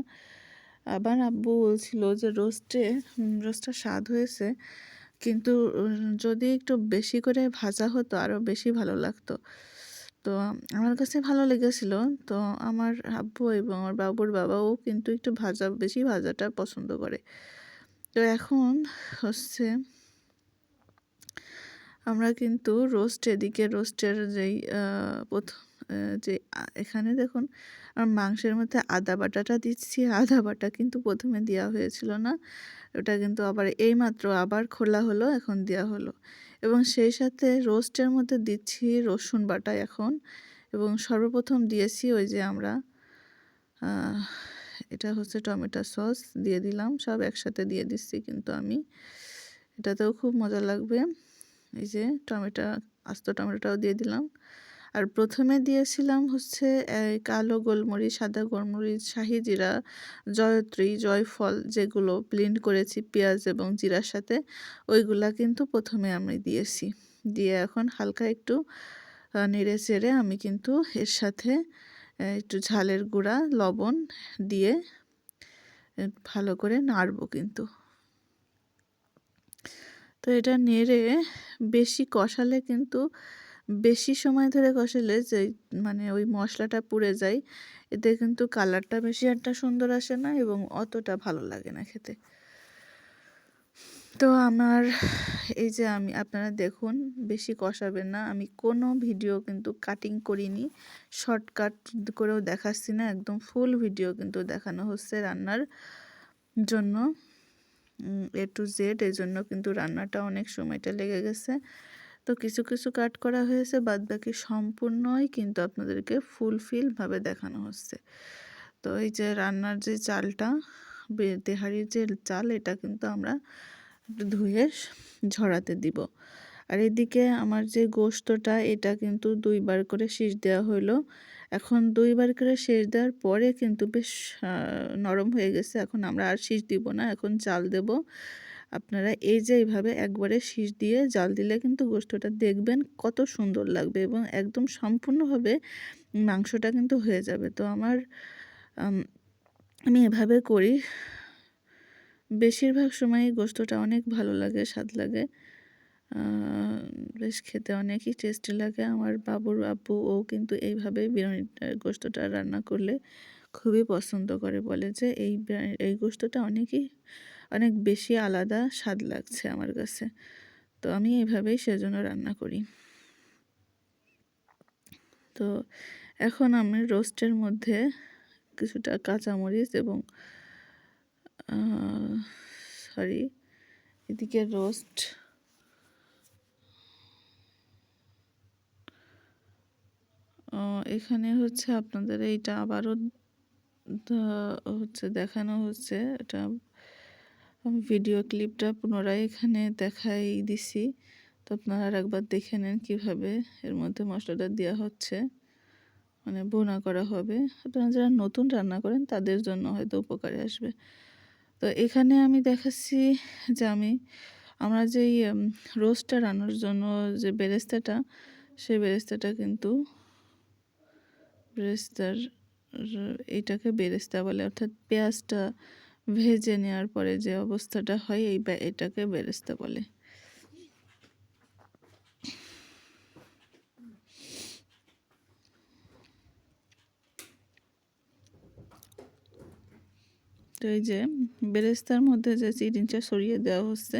আবার আব্বু বলছিল যে রোস্টটা স্বাদ হয়েছে, কিন্তু যদি একটু বেশি করে ভাজা হতো আরও বেশি ভালো লাগতো। তো আমার কাছে ভালো লেগেছিল। তো আমার আব্বু এবং আমার বাবুর বাবাও কিন্তু একটু বেশি ভাজাটা পছন্দ করে। তো এখন হচ্ছে আমরা কিন্তু এদিকে রোস্টের যেই প্রথম যে এখানে দেখুন মাংসের মধ্যে আদা বাটাটা দিচ্ছি। আদা বাটা কিন্তু প্রথমে দেওয়া হয়েছিল না, ওটা কিন্তু আবার এইমাত্র আবার খোলা হলো, এখন দেওয়া হলো। এবং সেই সাথে রোস্টের মধ্যে দিচ্ছি রসুন বাটা এখন, এবং সর্বপ্রথম দিয়েছি ওই যে আমরা এটা হচ্ছে টমেটো সস দিয়ে দিলাম, সব একসাথে দিয়ে দিচ্ছি কিন্তু আমি, এটাতেও খুব মজা লাগবে। এই যে আস্ত টমেটোটাও দিয়ে দিলাম। আর প্রথমে দিয়েছিলাম হচ্ছে কালো গোলমরিচ, সাদা গোলমরিচ, শাহি জিরা, জয়ত্রী, জয়ফল, যেগুলো ব্লেন্ড করেছি পেঁয়াজ এবং জিরার সাথে, ওইগুলা কিন্তু প্রথমে আমি দিয়েছি। দিয়ে এখন হালকা একটু নেড়ে চেড়ে আমি কিন্তু এর সাথে একটু ঝালের গুঁড়া, লবণ দিয়ে ভালো করে নাড়বো কিন্তু। তো এটা নেড়ে বেশি কষালে কিন্তু, বেশি সময় ধরে কষালে যে মানে ওই মশলাটা পুড়ে যায়, এতে কিন্তু কালারটা বেশি একটা সুন্দর আসে না এবং অতটা ভালো লাগে না খেতে। তো আমার এই যে আপনারা দেখুন, বেশি কষাবেন না। আমি কোনো ভিডিও কিন্তু কাটিং করিনি, শর্টকাট করেও দেখাচ্ছি না, একদম ফুল ভিডিও কিন্তু দেখানো হচ্ছে রান্নার জন্য A to Z। এই জন্য কিন্তু রান্নাটা অনেক সময়টা লেগে গেছে। তো কিছু কিছু কাট করা হয়েছে, বাদবাকি সম্পূর্ণই কিন্তু আপনাদেরকে ফুলফিলভাবে দেখানো হচ্ছে। তো এই যে রান্নার যে চালটা, তেহারির যে চাল, এটা কিন্তু আমরা একটু ধুয়ে ঝরাতে দিব। আর এদিকে আমার যে গোশতটা, এটা কিন্তু 2 বার করে সেঁচ দেওয়া হলো। এখন 2 বার করে সেঁচ দেওয়ার পরে কিন্তু বেশ নরম হয়ে গেছে। এখন আমরা আর সেঁচ দিব না, এখন জাল দেব। আপনারা এই যে এইভাবে একবারে সেঁচ দিয়ে জাল দিলে কিন্তু গোশতটা দেখবেন কত সুন্দর লাগবে এবং একদম সম্পূর্ণভাবে মাংসটা কিন্তু হয়ে যাবে। তো আমি এভাবে করি। বেশিরভাগ সময়ই গোশতটা অনেক ভালো লাগে, স্বাদ লাগে, বেশ খেতে অনেকই টেস্টি লাগে। আমার বাবুর আব্বু ও কিন্তু এইভাবে বিরিয়ানিটা গোশতটা রান্না করলে খুবই পছন্দ করে, বলে যে এই গোশতটা অনেক বেশি আলাদা স্বাদ লাগছে আমার কাছে। তো আমি এইভাবেই সেজন্য রান্না করি। তো এখন আমি রোস্টের মধ্যে কিছুটা কাঁচামরিচ এবং এদিকে রোস্ট এখানে হচ্ছে আপনাদের এইটা আবারও হচ্ছে দেখানো হচ্ছে, এটা ভিডিও ক্লিপটা পুনরায় এখানে দেখাই দিছি। তো আপনারা একবার দেখে নেন কীভাবে এর মধ্যে মশলাটা দেওয়া হচ্ছে, মানে ভুনা করা হবে। আপনারা যারা নতুন রান্না করেন তাদের জন্য হয়তো উপকারে আসবে। তো এখানে আমি দেখাচ্ছি যে আমরা যেই রোস্টটা রান্নার জন্য যে বেরেস্তাটা, সেই বেরেস্তাটা কিন্তু বেরেস্তার এইটাকে বেরেস্তা বলে, অর্থাৎ পেঁয়াজটা ভেজে নেওয়ার পরে যে অবস্থাটা হয় এটাকে বেরেস্তা বলে। তো এই যে বেরেস্তার মধ্যে যে চিনিটা ছড়িয়ে দেওয়া হচ্ছে,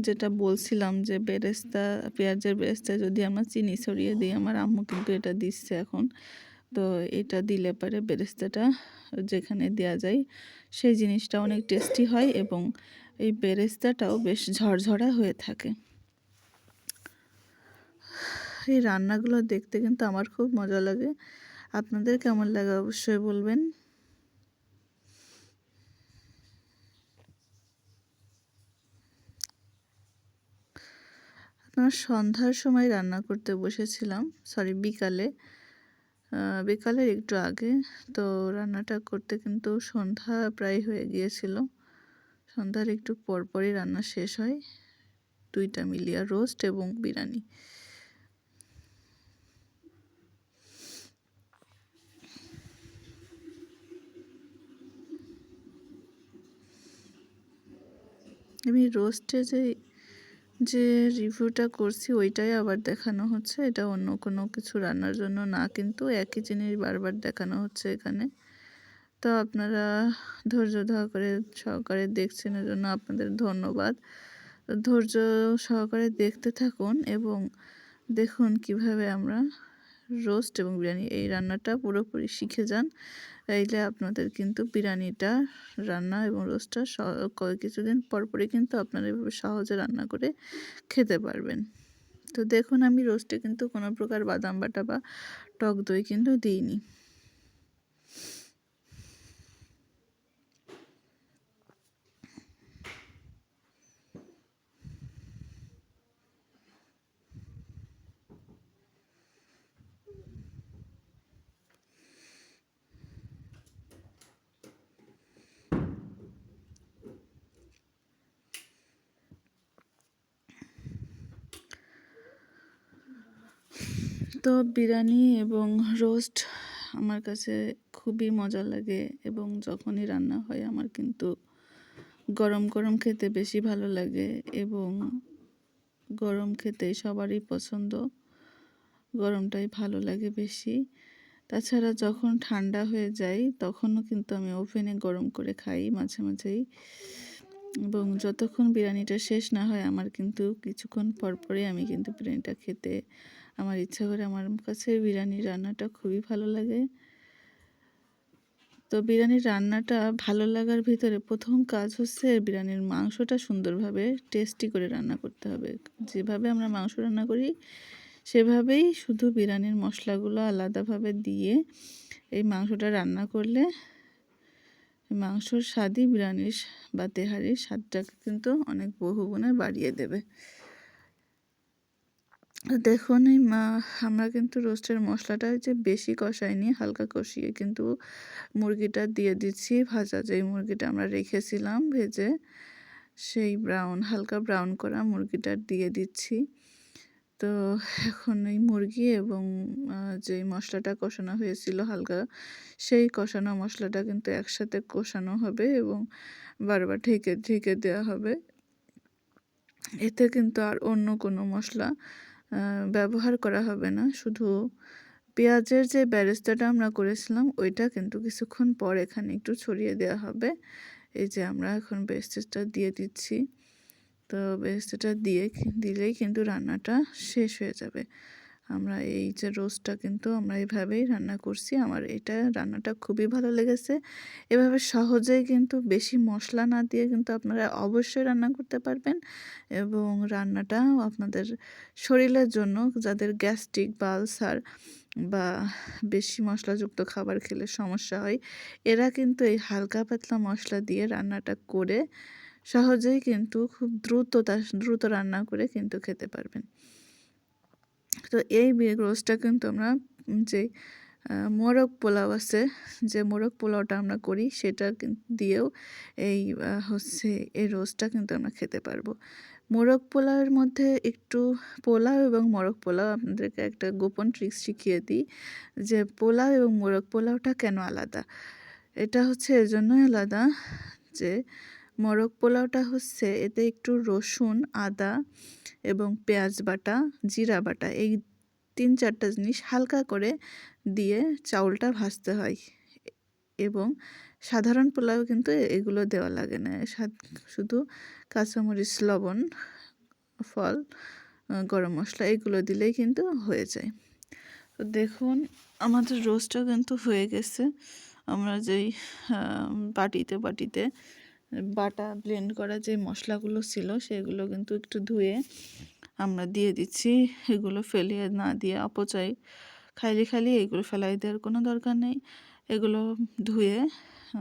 যেটা বলছিলাম যে বেরেস্তা, পেঁয়াজের বেরেস্তা যদি আমরা চিনি ছড়িয়ে দিই, আমার আম্মু কিন্তু এটা দিচ্ছে এখন। তো এটা দিলে পরে বেরেস্তাটা যেখানে দেওয়া যায় সেই জিনিসটা অনেক টেস্টি হয় এবং এই বেরেস্তাটাও বেশ ঝরঝরা হয়ে থাকে। এই রান্নাগুলো দেখতে কিন্তু আমার খুব মজা লাগে। আপনাদের কেমন লাগে অবশ্যই বলবেন। আপনার সন্ধ্যার সময় রান্না করতে বসেছিলাম, সরি বিকালের একটু আগে। তো রান্নাটা করতে কিন্তু সন্ধ্যা প্রায় হয়ে গিয়েছিল। সন্ধ্যার একটু পরপরই রান্না শেষ হয়, দুইটা মিলিয়ে রোস্ট এবং বিরিয়ানি। আমি রোস্টে যে রিভিউটা করছি ওইটাই আবার দেখানো হচ্ছে, এটা অন্য কোনো কিছু রান্নার জন্য না, কিন্তু একই জিনিস বারবার দেখানো হচ্ছে এখানে। তো আপনারা ধৈর্য সহকারে দেখছেন, এর জন্য আপনাদের ধন্যবাদ। ধৈর্য সহকারে দেখতে থাকুন এবং দেখুন কিভাবে আমরা রোস্ট এবং বিরিয়ানি এই রান্নাটা পুরোপুরি শিখে যান। তাইলে আপনাদের কিন্তু বিরিয়ানিটা রান্না এবং রোস্টটা কিছুদিন পরপরই কিন্তু আপনারা এভাবে সহজে রান্না করে খেতে পারবেন। তো দেখুন আমি রোস্টে কিন্তু কোনো প্রকার বাদাম বাটা বা টক দই কিন্তু দিইনি। তো বিরিয়ানি এবং রোস্ট আমার কাছে খুবই মজা লাগে এবং যখনই রান্না হয় আমার কিন্তু গরম গরম খেতে বেশি ভালো লাগে এবং গরম খেতে সবারই পছন্দ, গরমটাই ভালো লাগে বেশি। তাছাড়া যখন ঠান্ডা হয়ে যায় তখনও কিন্তু আমি ওভেনে গরম করে খাই মাঝে মাঝেই, এবং যতক্ষণ বিরিয়ানিটা শেষ না হয় আমার কিন্তু কিছুক্ষণ পরপরই আমি কিন্তু বিরিয়ানিটা খেতে আমার ইচ্ছা করে। আমার কাছে বিরিয়ানির রান্নাটা খুবই ভালো লাগে। তো বিরিয়ানির রান্নাটা ভালো লাগার ভিতরে প্রথম কাজ হচ্ছে বিরিয়ানির মাংসটা সুন্দরভাবে টেস্টি করে রান্না করতে হবে। যেভাবে আমরা মাংস রান্না করি সেভাবেই শুধু বিরিয়ানির মশলাগুলো আলাদাভাবে দিয়ে এই মাংসটা রান্না করলে মাংসর স্বাদই বিরিয়ানির বা তেহারির স্বাদটাকে কিন্তু অনেক বহুগুণে বাড়িয়ে দেবে। দেখুন আমরা কিন্তু রোস্টের মশলাটা যে বেশি কষাইনি, হালকা কষিয়ে কিন্তু মুরগিটা দিয়ে দিচ্ছি। ভাজা যেই মুরগিটা আমরা রেখেছিলাম ভেজে, সেই হালকা ব্রাউন করা মুরগিটা দিয়ে দিচ্ছি। তো এখন এই মুরগি এবং যেই মশলাটা কষানো হয়েছিল হালকা, সেই কষানো মশলাটা কিন্তু একসাথে কষানো হবে এবং বারবার ঢেকে ঢেকে দেওয়া হবে। এতে কিন্তু আর অন্য কোনো মশলা ব্যবহার করা হবে না। শুধু পেঁয়াজের যে বেরেস্তাটা আমরা করেছিলাম ওইটা কিন্তু কিছুক্ষণ পর এখানে একটু ছড়িয়ে দেওয়া হবে। এই যে আমরা এখন বেরেস্তাটা দিয়ে দিচ্ছি। তো বেরেস্তাটা দিলেই কিন্তু রান্নাটা শেষ হয়ে যাবে। আমরা এই যে রোস্টটা কিন্তু আমরা এভাবেই রান্না করছি। আমার এটা রান্নাটা খুবই ভালো লেগেছে। এভাবে সহজেই কিন্তু বেশি মশলা না দিয়ে কিন্তু আপনারা অবশ্যই রান্না করতে পারবেন এবং রান্নাটাও আপনাদের শরীরের জন্য, যাদের গ্যাস্ট্রিক বা আলসার বা বেশি মশলাযুক্ত খাবার খেলে সমস্যা হয়, এরা কিন্তু এই হালকা পাতলা মশলা দিয়ে রান্নাটা করে সহজেই কিন্তু খুব দ্রুত রান্না করে কিন্তু খেতে পারবেন। তো এই রোস্টটা কিন্তু আমরা যে মোরগ পোলাও আছে, যে মোরগ পোলাওটা আমরা করি সেটা দিয়েও এই এই রোস্টটা কিন্তু আমরা খেতে পারবো। মোরগ পোলাওয়ের মধ্যে একটু পোলাও এবং মোরগ পোলাও আপনাদেরকে একটা গোপন ট্রিক্স শিখিয়ে দিই, যে পোলাও এবং মোরগ পোলাওটা কেন আলাদা। এটা হচ্ছে এজন্যই আলাদা যে মোরগ পোলাওটা হচ্ছে এতে একটু রসুন, আদা এবং পেঁয়াজ বাটা, জিরা বাটা, এই 3-4টা জিনিস হালকা করে দিয়ে চাউলটা ভাজতে হয়। এবং সাধারণ পোলাও কিন্তু এগুলো দেওয়া লাগে না, শুধু কাঁচামরিচ, লবণ, ফল, গরম মশলা এগুলো দিলেই কিন্তু হয়ে যায়। তো দেখুন আমাদের রোস্টটা কিন্তু হয়ে গেছে। আমরা যেই বাটিতে বাটা ব্লেন্ড করা যে মশলাগুলো ছিল সেগুলো কিন্তু একটু ধুয়ে আমরা দিয়ে দিচ্ছি। এগুলো ফেলিয়ে না দিয়ে অপচয় খালি এগুলো ফেলাই দেওয়ার কোনো দরকার নেই। এগুলো ধুয়ে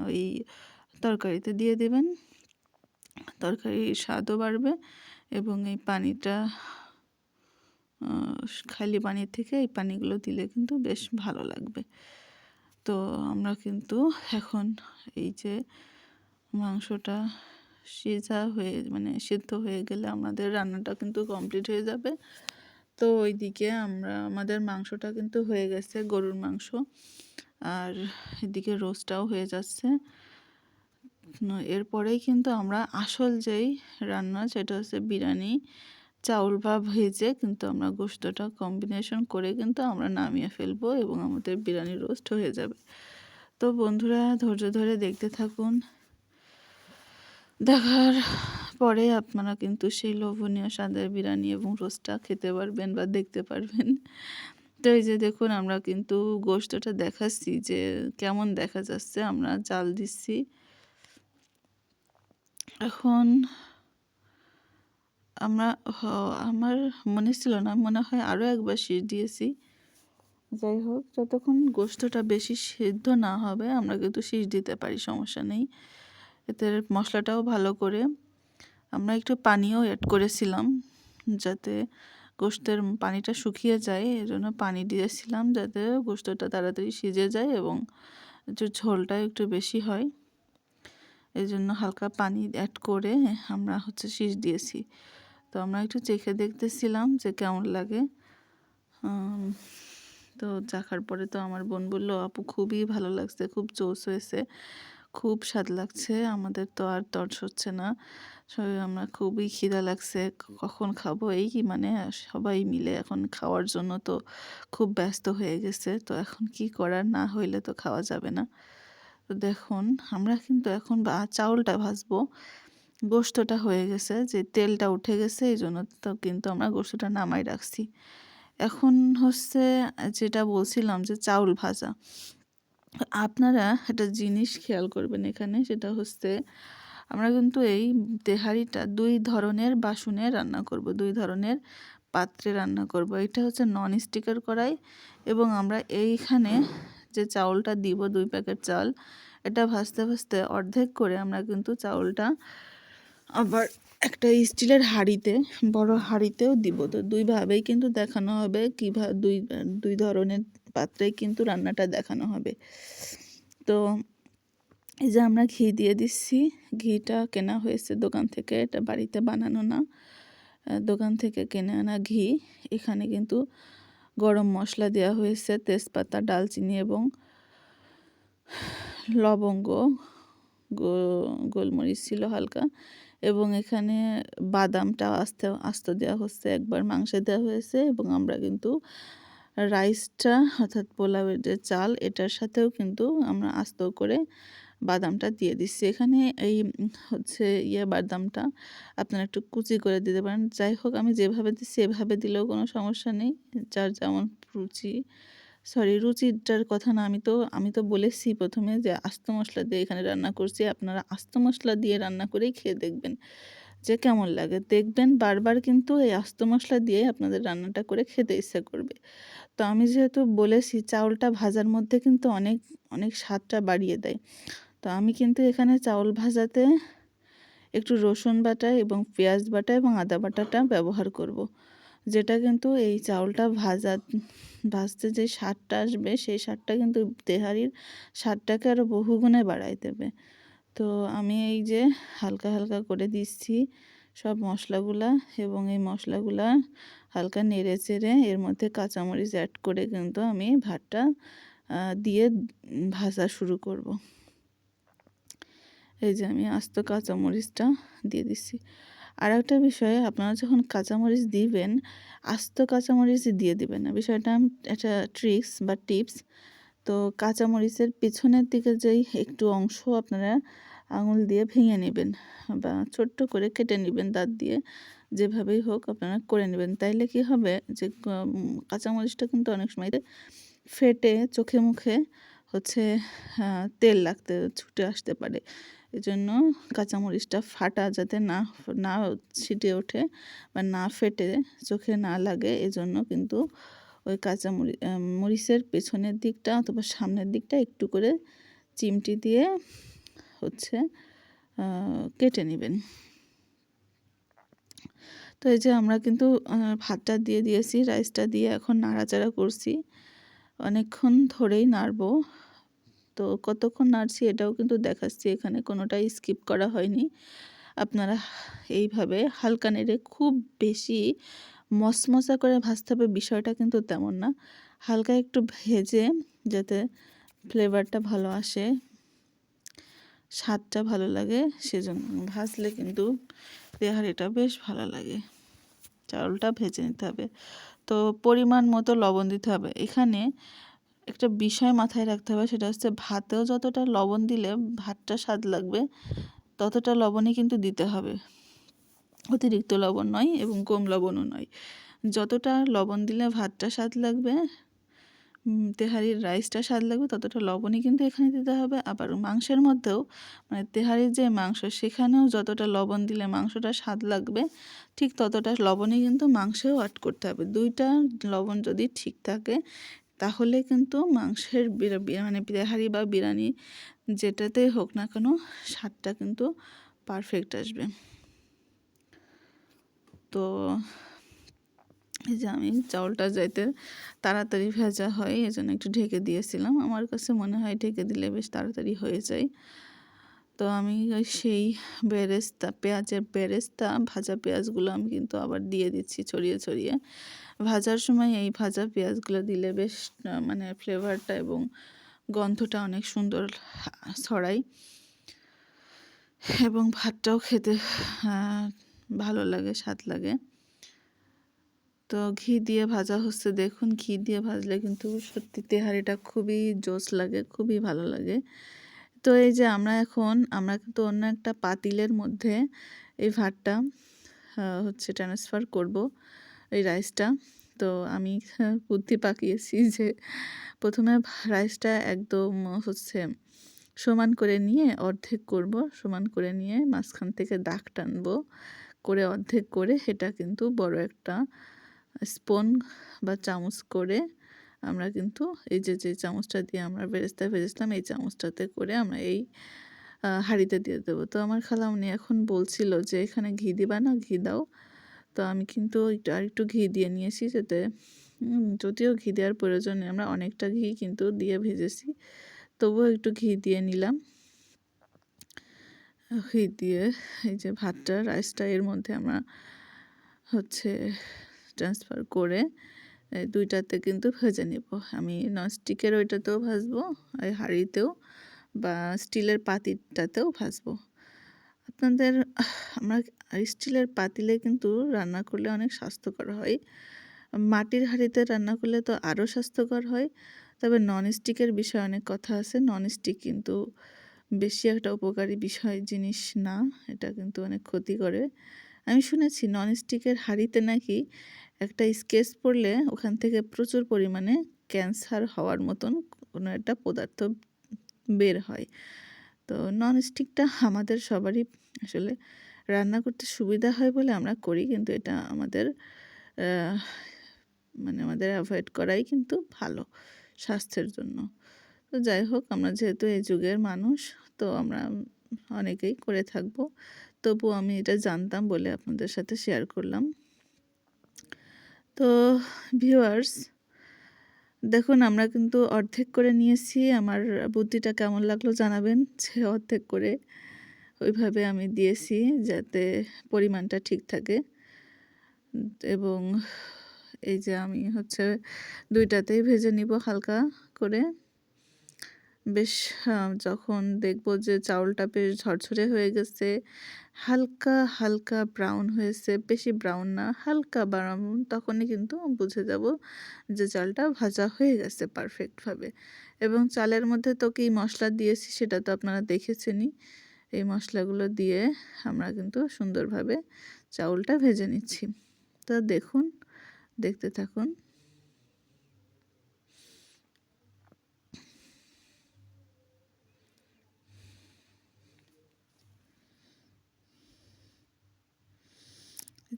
ওই তরকারিতে দিয়ে দেবেন, তরকারির স্বাদও বাড়বে এবং এই পানিটা খালি পানির থেকে এই পানিগুলো দিলে কিন্তু বেশ ভালো লাগবে। তো আমরা কিন্তু এখন এই যে মাংসটা সিদ্ধ হয়ে গেলে আমাদের রান্নাটা কিন্তু কমপ্লিট হয়ে যাবে। তো ওইদিকে আমাদের মাংসটা কিন্তু হয়ে গেছে, গরুর মাংস, আর এদিকে রোস্টটাও হয়ে যাচ্ছে। এরপরেই কিন্তু আমরা আসল যেই রান্না সেটা হচ্ছে বিরিয়ানি, চাউল বা ভেজে কিন্তু আমরা গোশতটা কম্বিনেশন করে কিন্তু আমরা নামিয়ে ফেলবো এবং আমাদের বিরিয়ানি রোস্ট হয়ে যাবে। তো বন্ধুরা ধৈর্য ধরে দেখতে থাকুন, দেখার পরে আপনারা কিন্তু সেই লোভনীয় স্বাদের বিরিয়ানি এবং রোস্টটা খেতে পারবেন বা দেখতে পারবেন। তো এই যে দেখুন আমরা কিন্তু গোশতটা দেখাচ্ছি যে কেমন দেখা যাচ্ছে, আমরা জাল দিচ্ছি। এখন আমার মনে ছিল না, মনে হয় আরও একবার শিষ দিয়েছি। যাই হোক, যতক্ষণ গোশতটা বেশি সিদ্ধ না হবে আমরা কিন্তু শিষ দিতে পারি, সমস্যা নেই। এতে মশলাটাও ভালো করে আমরা একটু পানিও অ্যাড করেছিলাম যাতে গোশতের পানিটা শুকিয়ে যায়, এজন্য পানি দিয়েছিলাম যাতে গোশতটা তাড়াতাড়ি সিজে যায় এবং একটু ঝোলটা একটু বেশি হয়। এই জন্য হালকা পানি অ্যাড করে আমরা শিষ দিয়েছি। তো আমরা একটু চেখে দেখতেছিলাম যে কেমন লাগে। তো চাখার পরে তো আমার বোন বলল, আপু খুবই ভালো লাগছে, খুব জোস হয়েছে, খুব স্বাদ লাগছে, আমাদের তো আর তর্স হচ্ছে না, আমরা খুবই খিদা লাগছে, কখন খাবো, এই সবাই মিলে এখন খাওয়ার জন্য তো খুব ব্যস্ত হয়ে গেছে। তো এখন কি করার, না হইলে তো খাওয়া যাবে না। তো দেখুন আমরা কিন্তু এখন চাউলটা ভাজবো, গোশতটা হয়ে গেছে, যে তেলটা উঠে গেছে এই জন্য তো কিন্তু আমরা গোশতটা নামাই রাখছি। এখন যেটা বলছিলাম যে চাউল ভাজা, আপনারা একটা জিনিস খেয়াল করবেন এখানে, সেটা আমরা কিন্তু এই তেহারিটা 2 ধরনের বাসনে রান্না করব, 2 ধরনের পাত্রে রান্না করব। এটা নন স্টিকের কড়াই এবং আমরা এইখানে যে চাউলটা দিব 2 প্যাকেট চাল, এটা ভাজতে ভাজতে অর্ধেক করে আমরা কিন্তু চাউলটা আবার একটা স্টিলের হাঁড়িতে, বড় হাঁড়িতেও দিব। তো 2 ভাবেই কিন্তু দেখানো হবে, কীভাবে 2 ধরনের পাত্রেই কিন্তু রান্নাটা দেখানো হবে। তো এই যে আমরা ঘি দিয়ে দিচ্ছি, ঘিটা কেনা হয়েছে দোকান থেকে, এটা বাড়িতে বানানো না, দোকান থেকে কিনে আনা ঘি। এখানে কিন্তু গরম মশলা দেওয়া হয়েছে, তেজপাতা, ডালচিনি এবং লবঙ্গ, গোলমরিচ ছিল হালকা, এবং এখানে বাদামটা আস্ত দেওয়া হচ্ছে, একবার মাংসে দেওয়া হয়েছে। এবং আমরা কিন্তু রাইসটা অর্থাৎ পোলাওয়ের যে চাল, এটার সাথেও কিন্তু আমরা আস্ত করে বাদামটা দিয়ে দিচ্ছি। এখানে এই বাদামটা আপনারা একটু কুচি করে দিতে পারেন। যাই হোক, আমি যেভাবে দিচ্ছি এভাবে দিলেও কোনো সমস্যা নেই, যার যেমন রুচিটার কথা না, আমি তো বলেছি প্রথমে যে আস্ত মশলা দিয়ে এখানে রান্না করছি, আপনারা আস্ত মশলা দিয়ে রান্না করেই খেয়ে দেখবেন যে কেমন লাগে। দেখবেন বারবার কিন্তু এই আস্ত মশলা দিয়ে আপনাদের রান্নাটা করে খেতে ইচ্ছা করবে। তো আমি যেহেতু বলেছি, চাউলটা ভাজার মধ্যে কিন্তু অনেক অনেক স্বাদটা বাড়িয়ে দেয়। তো আমি কিন্তু এখানে চাউল ভাজাতে একটু রসুন বাটা এবং পেঁয়াজ বাটা এবং আদা বাটাটা ব্যবহার করব, যেটা কিন্তু এই চাউলটা ভাজতে যে স্বাদটা আসবে সেই স্বাদটা কিন্তু তেহারির স্বাদটাকে আরও বহুগুণে বাড়ায় দেবে। তো আমি এই যে হালকা হালকা করে দিচ্ছি সব মশলাগুলা, এবং এই মশলাগুলা হালকা নেড়ে চেড়ে এর মধ্যে কাঁচামরিচ অ্যাড করে কিন্তু আমি ভাতটা দিয়ে ভাজা শুরু করব। এই যে আমি আস্ত কাঁচামরিচটা দিয়ে দিচ্ছি। আর একটা বিষয়, আপনারা যখন কাঁচামরিচ দিবেন আস্ত কাঁচামরিচ দিয়ে দিবেন না, বিষয়টা একটা ট্রিক্স বা টিপস। তো কাঁচামরিচের পেছনের দিকে যেই একটু অংশ আপনারা আঙুল দিয়ে ভেঙে নেবেন বা ছোট্ট করে কেটে নেবেন দাঁত দিয়ে, যেভাবেই হোক আপনারা করে নেবেন। তাইলে কি হবে যে কাঁচামরিচটা কিন্তু অনেক সময় ফেটে চোখে মুখে হচ্ছে তেল লাগতে ছুটে আসতে পারে। এজন্য কাঁচামরিচটা ফাটা যাতে না ছিটে ওঠে বা না ফেটে চোখে না লাগে, এজন্য কিন্তু ওই মরিচের পেছনের দিকটা অথবা সামনের দিকটা একটু করে চিমটি দিয়ে হচ্ছে কেটে নেবেন। তো এই যে আমরা কিন্তু ভাতটা দিয়ে দিয়েছি, রাইসটা দিয়ে এখন নাড়াচাড়া করছি, অনেকক্ষণ ধরেই নাড়বো। তো কতক্ষণ নাড়ছি এটাও কিন্তু দেখাচ্ছি, এখানে কোনোটাই স্কিপ করা হয়নি। আপনারা এইভাবে হালকা নেড়ে, খুব বেশি মশমশা করে ভাজতে হবে বিষয়টা কিন্তু তেমন না, হালকা একটু ভেজে যাতে ফ্লেভারটা ভালো আসে, স্বাদটা ভালো লাগে, সেজন্য ভাজলে কিন্তু তেহারিটা বেশ ভালো লাগে। চাউলটা ভেজে নিতে হবে। তো পরিমাণ মতো লবণ দিতে হবে। এখানে একটা বিষয় মাথায় রাখতে হবে, সেটা হচ্ছে ভাতেও যতটা লবণ দিলে ভাতটা স্বাদ লাগবে ততটা লবণই কিন্তু দিতে হবে, অতিরিক্ত লবণ নয় এবং কম লবণও নয়। যতটা লবণ দিলে ভাতটা স্বাদ লাগবে, তেহারির রাইসটা স্বাদ লাগবে, ততটা লবণই কিন্তু এখানে দিতে হবে। আবার মাংসের মধ্যেও, মানে তেহারির যে মাংস সেখানেও যতটা লবণ দিলে মাংসটা স্বাদ লাগবে ঠিক ততটা লবণই কিন্তু মাংসেও অ্যাড করতে হবে। দুইটা লবণ যদি ঠিক থাকে তাহলে কিন্তু মাংসের মানে তেহারি বা বিরিয়ানি যেটাতেই হোক না কেন স্বাদটা কিন্তু পারফেক্ট আসবে। তো এই যে আমি চাউলটা যাতে তাড়াতাড়ি ভেজা হয় এজন্য একটু ঢেকে দিয়েছিলাম, আমার কাছে মনে হয় ঢেকে দিলে বেশ তাড়াতাড়ি হয়ে যায়। তো আমি ওই সেই পেঁয়াজের বেরেস্তা ভাজা পেঁয়াজগুলো আমি কিন্তু আবার দিয়ে দিচ্ছি ছড়িয়ে ছড়িয়ে। ভাজার সময় এই ভাজা পেঁয়াজগুলো দিলে বেশ মানে ফ্লেভারটা এবং গন্ধটা অনেক সুন্দর ছড়ায়, এবং ভাতটাও খেতে ভালো লাগে, স্বাদ লাগে। তো ঘি দিয়ে ভাজা হচ্ছে, দেখুন ঘি দিয়ে ভাজলে কিন্তু সত্যি তেহারিটা খুবই জোস লাগে, খুবই ভালো লাগে। তো এই যে আমরা কিন্তু অন্য একটা পাতিলের মধ্যে এই ভাতটা হচ্ছে ট্রান্সফার করব, এই রাইসটা। তো আমি বুদ্ধি পাকিয়েছি যে প্রথমে রাইসটা একদম হচ্ছে সমান করে নিয়ে অর্ধেক করব, সমান করে নিয়ে মাঝখান থেকে দাগ টানবো, করে অর্ধেক করে এটা কিন্তু বড় একটা স্পুন বা চামচ করে আমরা কিন্তু এই যে চামচটা দিয়ে আমরা বেরেস্তা ভেজেছিলাম এই চামচটাতে করে আমরা এই হাঁড়িতে দিয়ে দেবো। তো আমার খালামণি এখন বলছিল যে এখানে ঘি দিবা না, ঘি দাও। তো আমি কিন্তু আরেকটু ঘি দিয়ে নিয়েছি, যাতে যদিও ঘি দেওয়ার প্রয়োজন নেই, আমরা অনেকটা ঘি কিন্তু দিয়ে ভেজেছি, তবুও একটু ঘি দিয়ে নিলাম। ঘি দিয়ে এই যে ভাতটা রাইসটা এর মধ্যে আমরা হচ্ছে ট্রান্সফার করে দুইটাতে কিন্তু ভেজে নেব। আমি ননস্টিকের ওইটাতেও ভাজবো, এই হাঁড়িতেও বা স্টিলের পাতিলটাতেও ভাজবো। আপনাদের আমরা স্টিলের পাতিলে কিন্তু রান্না করলে অনেক স্বাস্থ্যকর হয়, মাটির হাঁড়িতে রান্না করলে তো আরও স্বাস্থ্যকর হয়। তবে ননস্টিকের বিষয়ে অনেক কথা আছে, ননস্টিক কিন্তু বেশি একটা উপকারী জিনিস না, এটা কিন্তু অনেক ক্ষতি করে। আমি শুনেছি ননস্টিকের হাঁড়িতে নাকি একটা স্কেচ পড়লে ওখান থেকে প্রচুর পরিমাণে ক্যান্সার হওয়ার মতন কোনো একটা পদার্থ বের হয়। তো ননস্টিকটা আমাদের সবারই আসলে রান্না করতে সুবিধা হয় বলে আমরা করি, কিন্তু এটা আমাদের মানে আমাদের অ্যাভয়েড করাই কিন্তু ভালো স্বাস্থ্যের জন্য। তো যাই হোক, আমরা যেহেতু এই যুগের মানুষ, তো আমরা অনেকেই করে থাকবো, তবু আমি এটা জানতাম বলে আপনাদের সাথে শেয়ার করলাম। তো ভিউয়ার্স, দেখুন আমরা কিন্তু অর্ধেক করে নিয়েছি। আমার বুদ্ধিটা কেমন লাগলো জানাবেন, যে অর্ধেক করে ওইভাবে আমি দিয়েছি যাতে পরিমাণটা ঠিক থাকে। এবং এই যে আমি হচ্ছে দুইটাতেই ভেজে নিব হালকা করে। বেশ যখন দেখব যে চাউলটা বেশ ঝরঝরে হয়ে গেছে, হালকা হালকা ব্রাউন হয়েছে, বেশি ব্রাউন না, হালকা ব্রাউন, তখনই কিন্তু বুঝে যাব যে চালটা ভাজা হয়ে গেছে পারফেক্টভাবে। এবং চালের মধ্যে তো কি মশলা দিয়েছি সেটা তো আপনারা দেখেছেনই। এই মশলাগুলো দিয়ে আমরা কিন্তু সুন্দরভাবে চাউলটা ভেজে নিচ্ছি। তো দেখুন, দেখতে থাকুন।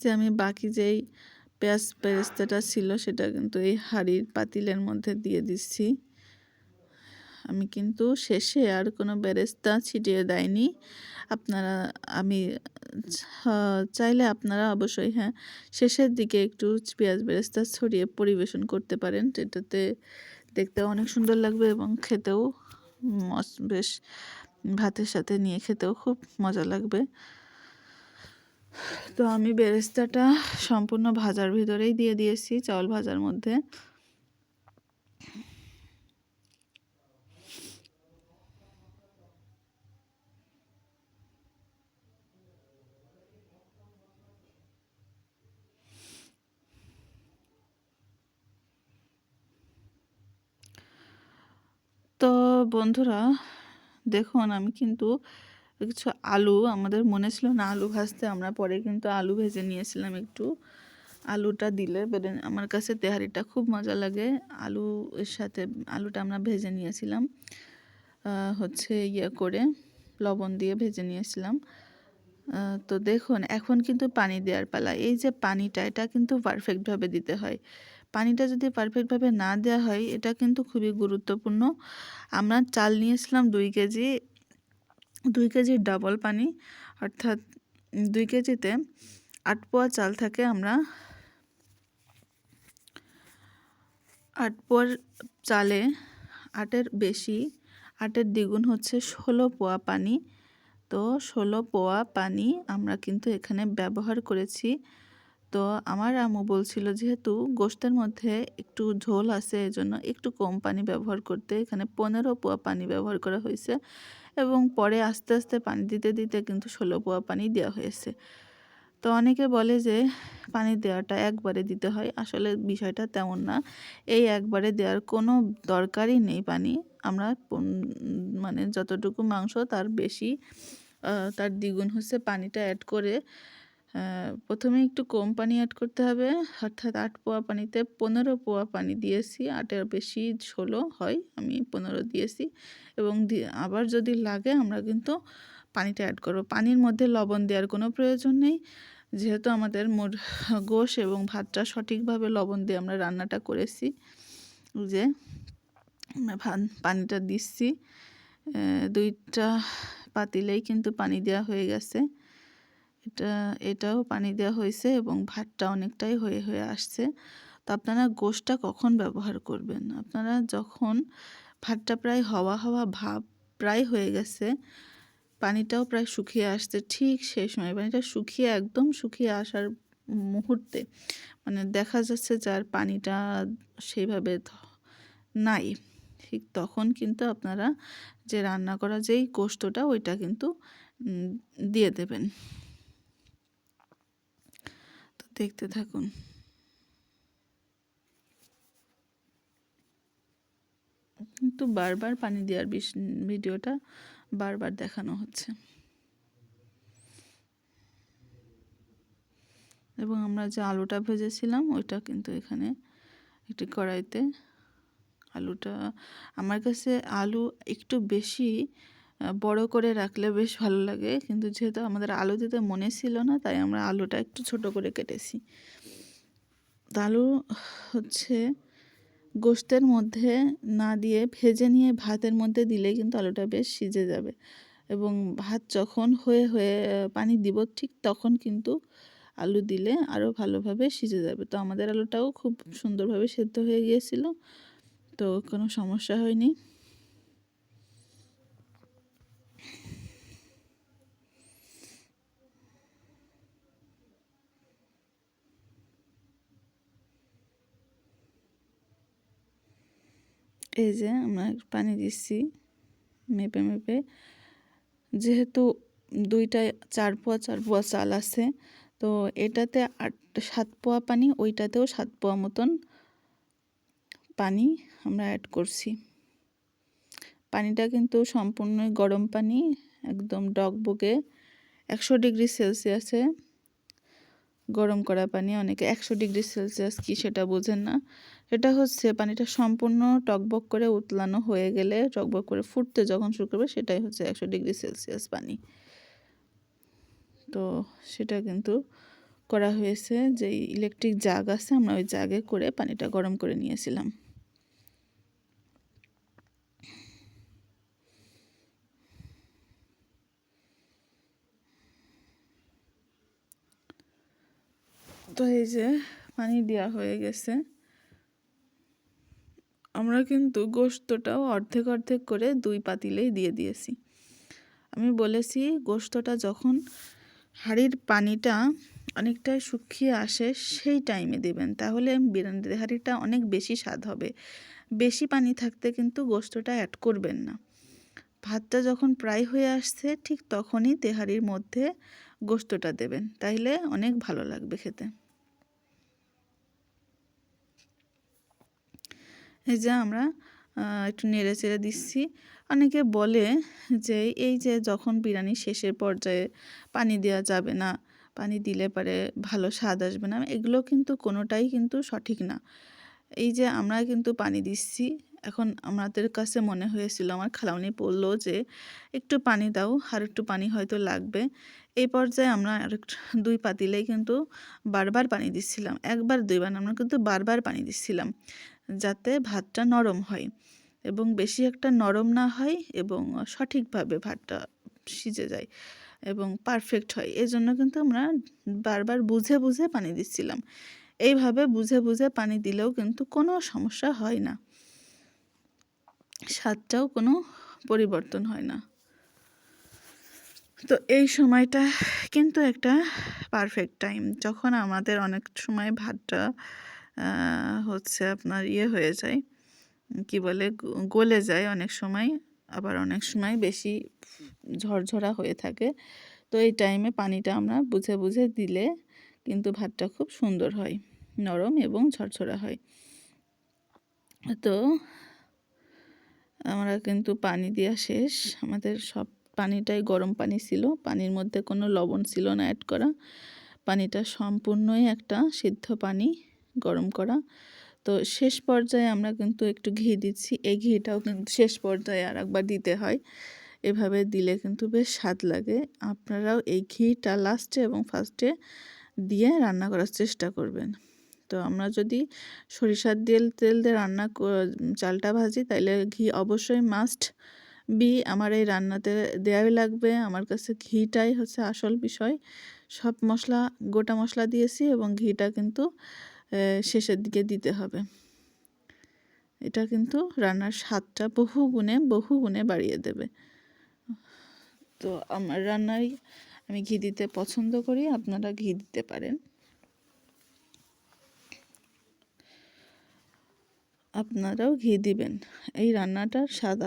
যে আমি বাকি যেই পেঁয়াজ বেরেস্তাটা ছিল সেটা কিন্তু এই হাঁড়ির পাতিলের মধ্যে দিয়ে দিচ্ছি। আমি কিন্তু শেষে আর কোনো বেরেস্তা ছিটিয়ে দেয়নি। আপনারা আমি চাইলে আপনারা অবশ্যই শেষের দিকে একটু পেঁয়াজ বেরেস্তা ছড়িয়ে পরিবেশন করতে পারেন। এটাতে দেখতেও অনেক সুন্দর লাগবে এবং খেতেও বেশ ভাতের সাথে নিয়ে খেতেও খুব মজা লাগবে। তো আমি বেরেস্তাটা সম্পূর্ণ ভাজার ভিতরেই দিয়ে দিয়েছি, চাউল ভাজার মধ্যে। তো বন্ধুরা দেখুন, আমি কিন্তু কিছু আলু, আমাদের মনে ছিল না আলু ভাজতে, আমরা পরে কিন্তু আলু ভেজে নিয়েছিলাম একটু। আলুটা দিলে আমার কাছে তেহারিটা খুব মজা লাগে। আলু এর সাথে আলুটা আমরা ভেজে নিয়েছিলাম, হচ্ছে করে লবণ দিয়ে ভেজে নিয়েছিলাম। তো দেখুন এখন কিন্তু পানি দেওয়ার পালা। এই যে পানিটা, এটা কিন্তু পারফেক্টভাবে দিতে হয়। পানিটা যদি পারফেক্টভাবে না দেওয়া হয়, এটা কিন্তু খুবই গুরুত্বপূর্ণ। আমরা চাল নিয়েছিলাম 2 কেজি, 2 কেজির ডাবল পানি, অর্থাৎ 2 কেজিতে 8 পোয়া চাল থাকে। আমরা 8 পোয়ার চালে 8-এর বেশি, 8-এর দ্বিগুণ হচ্ছে 16 পোয়া পানি। তো 16 পোয়া পানি আমরা কিন্তু এখানে ব্যবহার করেছি। তো আমার আম্মু বলছিল যেহেতু গোশতের মধ্যে একটু ঝোল আছে, এজন্য একটু কম পানি ব্যবহার করতে। এখানে 15 পোয়া পানি ব্যবহার করা হয়েছে এবং পরে আস্তে আস্তে পানি দিতে দিতে কিন্তু 16 পোয়া পানি দেওয়া হয়েছে। তো অনেকে বলে যে পানি দেওয়াটা একবারে দিতে হয়, আসলে বিষয়টা তেমন না। এই একবারে দেওয়ার কোনো দরকারই নেই পানি। আমরা মানে যতটুকু মাংস তার বেশি, তার দ্বিগুণ হচ্ছে পানিটা অ্যাড করে, প্রথমে একটু কম পানি অ্যাড করতে হবে। অর্থাৎ 8 পোয়া পানিতে 15 পোয়া পানি দিয়েছি। 8-এর বেশি 16 হয়, আমি 15 দিয়েছি। এবং আবার যদি লাগে আমরা কিন্তু পানিটা অ্যাড করব। পানির মধ্যে লবণ দেওয়ার কোনো প্রয়োজন নেই, যেহেতু আমাদের গোশ এবং ভাতটা সঠিকভাবে লবণ দিয়ে আমরা রান্নাটা করেছি। যে আমরা পানিটা দিচ্ছি, 2টা পাতিলেই কিন্তু পানি দেওয়া হয়ে গেছে। এটাও পানি দেওয়া হয়েছে এবং ভাতটা অনেকটাই হয়ে হয়ে আসছে। তো আপনারা গোশটা কখন ব্যবহার করবেন? আপনারা যখন ভাতটা প্রায় হাওয়া হাওয়া ভাব প্রায় হয়ে গেছে, পানিটাও প্রায় শুকিয়ে আসছে, ঠিক সেই সময় পানিটা শুকিয়ে একদম শুকিয়ে আসার মুহূর্তে, মানে দেখা যাচ্ছে যার পানিটা সেইভাবে নাই, ঠিক তখন কিন্তু আপনারা যে রান্না করা যেই গোশতটা ওইটা কিন্তু দিয়ে দেবেন। তো দেখতে থাকুন। কিন্তু বারবার পানি দেওয়ার ভিডিওটা বারবার দেখানো হচ্ছে। এবং আমরা যে আলুটা ভেজেছিলাম ওইটা কিন্তু এখানে একটি কড়াইতে, আলুটা আমার কাছে আলু একটু বেশি বড় করে রাখলে বেশ ভালো লাগে, কিন্তু যেহেতু আমাদের আলু দিতে মনে ছিল না, তাই আমরা আলুটা একটু ছোট করে কেটেছি। আলু হচ্ছে গোশতের মধ্যে না দিয়ে ভেজে নিয়ে ভাতের মধ্যে দিলে কিন্তু আলুটা বেশ সিজে যাবে। এবং ভাত যখন হয়ে হয়ে পানি দিব, ঠিক তখন কিন্তু আলু দিলে আরও ভালোভাবে সিজে যাবে। তো আমাদের আলুটাও খুব সুন্দরভাবে সেদ্ধ হয়ে গিয়েছিল, তো কোনো সমস্যা হয়নি। এই যে আমরা পানি দিচ্ছি মেপে মেপে, যেহেতু 4 পোয়া 4 পোয়া চাল আছে, তো এটাতে 7 পোয়া পানি, ওইটাতেও 7 পোয়া মতন পানি আমরা অ্যাড করছি। পানিটা কিন্তু সম্পূর্ণই গরম পানি, একদম ডগবগে 100 ডিগ্রি সেলসিয়াসে গরম করা পানি। অনেকে 100 ডিগ্রি সেলসিয়াস কি সেটা বোঝেন না। এটা হচ্ছে পানিটা সম্পূর্ণ টকবক করে উতলানো হয়ে গেলে, টকবক করে ফুটতে যখন শুরু করবে, সেটাই হচ্ছে 100 ডিগ্রি সেলসিয়াস পানি। তো সেটা কিন্তু করা হয়েছে, যে ইলেকট্রিক জাগ আছে, আমরা ওই জাগে করে পানিটা গরম করে নিয়েছিলাম। তো এই যে পানি দেওয়া হয়ে গেছে। আমরা কিন্তু গোশতটাও অর্ধেক অর্ধেক করে 2 পাতিলেই দিয়ে দিয়েছি। আমি বলেছি গোশতটা যখন হাঁড়ির পানিটা অনেকটাই শুকিয়ে আসে সেই টাইমে দেবেন, তাহলে বিরিয়ানি তেহারিটা অনেক বেশি স্বাদ হবে। বেশি পানি থাকতে কিন্তু গোশতটা অ্যাড করবেন না। ভাতটা যখন প্রায় হয়ে আসছে ঠিক তখনই তেহারির মধ্যে গোশতটা দেবেন, তাইলে অনেক ভালো লাগবে খেতে। এই যে আমরা একটু নেড়ে চেড়ে দিচ্ছি। অনেকে বলে যে এই যে যখন বিরিয়ানি শেষের পর্যায়ে পানি দেওয়া যাবে না, পানি দিলে পরে ভালো স্বাদ আসবে না, এগুলো কিন্তু কোনোটাই কিন্তু সঠিক না। এই যে আমরা কিন্তু পানি দিচ্ছি, এখন আমাদের কাছে মনে হয়েছিল, আমার খালামণি বলল যে একটু পানি দাও, আর একটু পানি হয়তো লাগবে। এই পর্যায়ে আমরা আরেকটু 2 পাতিলেই কিন্তু বারবার পানি দিচ্ছিলাম, 1বার 2বার আমরা কিন্তু বারবার পানি দিচ্ছিলাম, যাতে ভাতটা নরম হয় এবং বেশি একটা নরম না হয় এবং সঠিকভাবে ভাতটা সিজে যায় এবং পারফেক্ট হয়। এজন্য কিন্তু আমরা বারবার বুঝে বুঝে পানি দিচ্ছিলাম। এইভাবে বুঝে বুঝে পানি দিলেও কিন্তু কোনো সমস্যা হয় না, স্বাদটাও কোনো পরিবর্তন হয় না। তো এই সময়টা কিন্তু একটা পারফেক্ট টাইম, যখন আমাদের অনেক সময় ভাতটা হচ্ছে আপনার হয়ে যায়, কি বলে, গলে যায় অনেক সময়, আবার অনেক সময় বেশি ঝরঝরা হয়ে থাকে। তো এই টাইমে পানিটা আমরা বুঝে বুঝে দিলে কিন্তু ভাতটা খুব সুন্দর হয়, নরম এবং ঝরঝরা হয়। তো আমরা কিন্তু পানি দেওয়া শেষ, আমাদের সব পানিটাই গরম পানি ছিল, পানির মধ্যে কোনো লবণ ছিল না অ্যাড করা। পানিটা সম্পূর্ণই একটা সিদ্ধ পানি, গরম করা। তো শেষ পর্যায়ে আমরা কিন্তু একটু ঘি দিচ্ছি, এই ঘিটাও কিন্তু শেষ পর্যায়ে আর একবার দিতে হয়। এভাবে দিলে কিন্তু বেশ স্বাদ লাগে। আপনারাও এই ঘিটা লাস্টে এবং ফার্স্টে দিয়ে রান্না করার চেষ্টা করবেন। তো আমরা যদি সরিষার তেল দিয়ে চালটা ভাজি, তাইলে ঘি অবশ্যই মাস্ট বি আমার এই রান্নাতে দেওয়াই লাগবে। আমার কাছে ঘিটাই হচ্ছে আসল বিষয়। সব মশলা, গোটা মশলা দিয়েছি এবং ঘিটা কিন্তু শেষের দিকে দিতে হবে। এটা কিন্তু রান্নার স্বাদটা বহু গুণে বাড়িয়ে দেবে। তো আমার রান্নায় আমি ঘি দিতে পছন্দ করি, আপনারা ঘি দিতে পারেন। আপনারাও ঘি দিবেন। এই রান্নাটার স্বাদ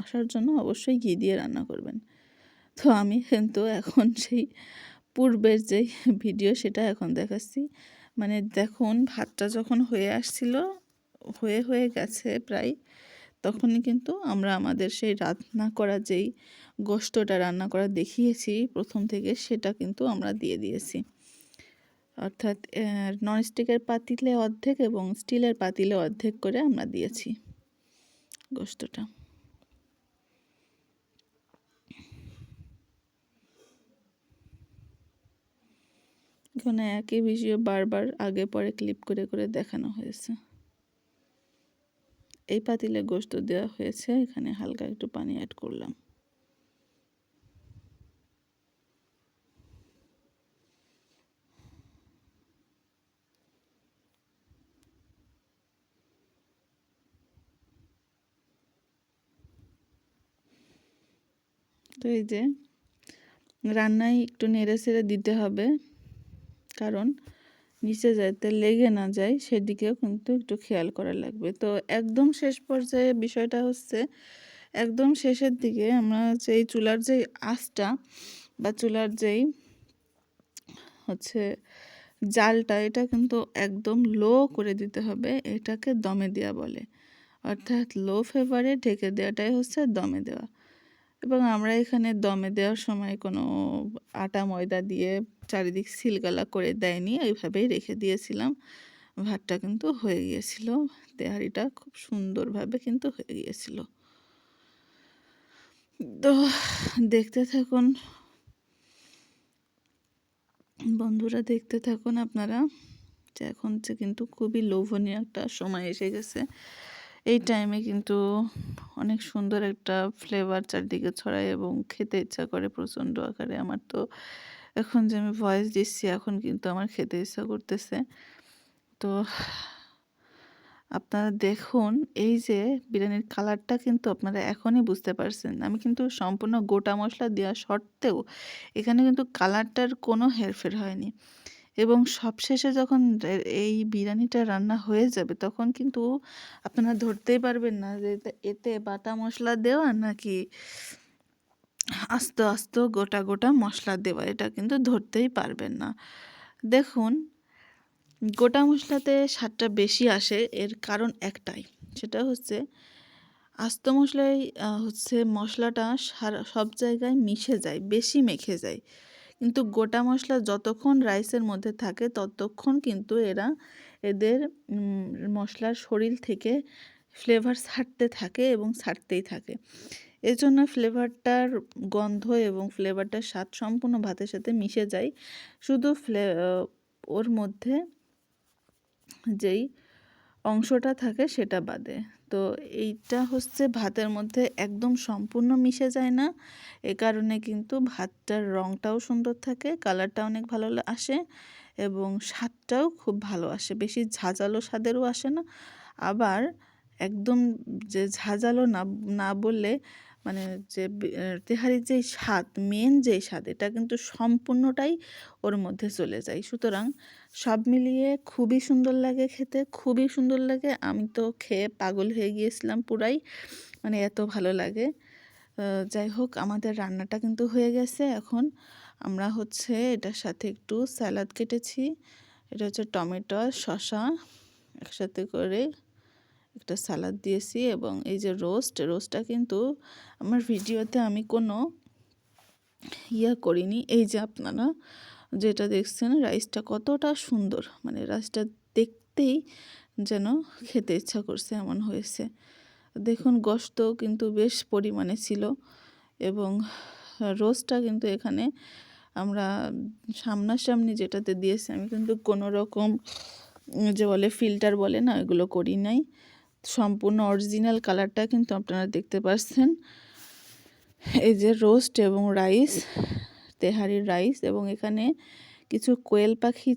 আসার জন্য অবশ্যই ঘি দিয়ে রান্না করবেন। তো আমি কিন্তু এখন সেই পূর্বের যেই ভিডিও সেটা এখন দেখাচ্ছি। মানে দেখুন, ভাতটা যখন হয়ে আসছিল, হয়ে গেছে প্রায়, তখনই কিন্তু আমরা আমাদের সেই রান্না করা যেই গোশতটা রান্না করা দেখিয়েছি প্রথম থেকে, সেটা কিন্তু আমরা দিয়ে দিয়েছি। অর্থাৎ ননস্টিকের পাতিলে অর্ধেক এবং স্টিলের পাতিলে অর্ধেক করে আমরা দিয়েছি গোশতটা। এখানে একই ভিডিও বারবার আগে পরে ক্লিপ করে করে দেখানো হয়েছে। এই পাতিলে গোশত দেওয়া হয়েছে, এখানে হালকা একটু পানি অ্যাড করলাম। তো এই যে রান্নায় একটু নেড়ে ছেড়ে দিতে হবে, কারণ নিচে যাতে লেগে না যায় সেদিকেও কিন্তু একটু খেয়াল করা লাগবে। তো একদম শেষ পর্যায়ে বিষয়টা হচ্ছে, একদম শেষের দিকে আমরা যেই চুলার যেই আঁচটা বা চুলার যেই হচ্ছে জালটা, এটা কিন্তু একদম লো করে দিতে হবে। এটাকে দমে দেওয়া বলে, অর্থাৎ লো ফ্লেভারে ঢেকে দেওয়াটাই হচ্ছে দমে দেওয়া। এবং আমরা এখানে দমে দেওয়ার সময় কোনো আটা ময়দা দিয়ে চারিদিক সিলগালা করে দেয়নি, এইভাবেই রেখে দিয়েছিলাম। ভাতটা কিন্তু হয়ে গিয়েছিল, তেহারিটা খুব সুন্দরভাবে কিন্তু হয়ে গিয়েছিল। তো দেখতে থাকুন বন্ধুরা, দেখতে থাকুন আপনারা, যে এখন যে কিন্তু খুবই লোভনীয় একটা সময় এসে গেছে। এই টাইমে কিন্তু অনেক সুন্দর একটা ফ্লেভার চারদিকে ছড়ায় এবং খেতে ইচ্ছা করে প্রচণ্ড আকারে। আমার তো এখন যে আমি ভয়েস দিচ্ছি, এখন কিন্তু আমার খেতে ইচ্ছা করতেছে। তো আপনারা দেখুন, এই যে বিরিয়ানির কালারটা কিন্তু আপনারা এখনই বুঝতে পারছেন। আমি কিন্তু সম্পূর্ণ গোটা মশলা দেওয়া সত্ত্বেও এখানে কিন্তু কালারটার কোনো হেরফের হয়নি। এবং সবশেষে যখন এই বিরিয়ানিটা রান্না হয়ে যাবে, তখন কিন্তু আপনারা ধরতেই পারবেন না যে এতে বাটা মশলা দেওয়া নাকি আস্তে আস্তে গোটা গোটা মশলা দেওয়া, এটা কিন্তু ধরতেই পারবেন না। দেখুন, গোটা মশলাতে স্বাদটা বেশি আসে, এর কারণ একটাই, সেটা হচ্ছে আস্ত মশলায় হচ্ছে মশলাটা সব জায়গায় মিশে যায়, বেশি মেখে যায়। কিন্তু গোটা মশলা যতক্ষণ রাইসের মধ্যে থাকে ততক্ষণ কিন্তু এদের মশলার শরীর থেকে ফ্লেভার ছাড়তে থাকে এবং ছাড়তেই থাকে। এজন্য ফ্লেভারটার গন্ধ এবং ফ্লেভারটার স্বাদ সম্পূর্ণ ভাতের সাথে মিশে যায়, শুধু ওর মধ্যে যেই অংশটা থাকে সেটা বাদে। তো এইটা হচ্ছে ভাতের মধ্যে একদম সম্পূর্ণ মিশে যায় না, এ কারণে কিন্তু ভাতটার রঙটাও সুন্দর থাকে, কালারটা অনেক ভালো আসে এবং স্বাদটাও খুব ভালো আসে। বেশি ঝাঁঝালো স্বাদেরও আসে না, আবার একদম যে ঝাঁঝালো না না বললে মানে যে তেহারির যেই স্বাদ, মেন যেই স্বাদ, এটা কিন্তু সম্পূর্ণটাই ওর মধ্যে চলে যায়। সুতরাং সব মিলিয়ে খুবই সুন্দর লাগে খেতে, খুবই সুন্দর লাগে। আমি তো খেয়ে পাগল হয়ে গিয়েছিলাম পুরাই, মানে এত ভালো লাগে। যাই হোক, আমাদের রান্নাটা কিন্তু হয়ে গেছে। এখন আমরা হচ্ছে এটার সাথে একটু স্যালাড কেটেছি, এটা হচ্ছে টমেটো শসা একসাথে করে একটা স্যালাড দিয়েছি। এবং এই যে রোস্টটা কিন্তু আমার ভিডিওতে আমি কোনো করিনি। এই যে আপনারা যেটা দেখছেন, রাইসটা কতটা সুন্দর, মানে রাইসটা দেখতেই যেন খেতে ইচ্ছা করছে এমন হয়েছে। দেখুন, গোশতও কিন্তু বেশ পরিমাণে ছিল এবং রোস্টটা কিন্তু এখানে আমরা সামনাসামনি যেটাতে দিয়েছি, আমি কিন্তু কোনো রকম যে বলে ফিল্টার বলে না, এগুলো করি নাই। সম্পূর্ণ অরিজিনাল কালারটা কিন্তু আপনারা দেখতে পাচ্ছেন। এই যে রোস্ট এবং রাইস, তেহারির রাইস, এবং এখানে কিছু কোয়েল পাখি,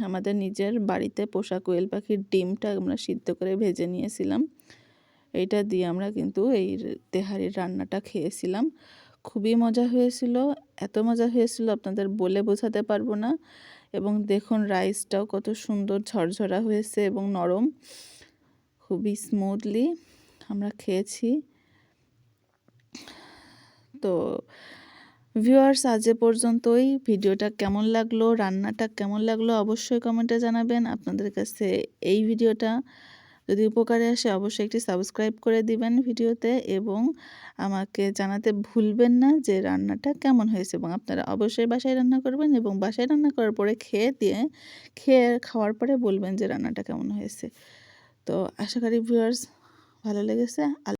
আমাদের নিজের বাড়িতে পোষা কোয়েল পাখির ডিমটা আমরা সিদ্ধ করে ভেজে নিয়েছিলাম। এইটা দিয়ে আমরা কিন্তু এই তেহারির রান্নাটা খেয়েছিলাম। খুবই মজা হয়েছিল, এত মজা হয়েছিল আপনাদের বলে বোঝাতে পারবো না। এবং দেখুন, রাইসটাও কত সুন্দর ঝরঝরা হয়েছে এবং নরম, খুবই স্মুথলি আমরা খেয়েছি। তো ভিউয়ার্স, আজ এ পর্যন্তই। ভিডিওটা কেমন লাগলো, রান্নাটা কেমন লাগলো অবশ্যই কমেন্টে জানাবেন। আপনাদের কাছে এই ভিডিওটা যদি উপকারে আসে অবশ্যই একটি সাবস্ক্রাইব করে দিবেন ভিডিওতে, এবং আমাকে জানাতে ভুলবেন না যে রান্নাটা কেমন হয়েছে। এবং আপনারা অবশ্যই বাসায় রান্না করবেন এবং বাসায় রান্না করার পরে খাওয়ার পরে বলবেন যে রান্নাটা কেমন হয়েছে। তো আশা করি ভিউয়ার্স ভালো লেগেছে।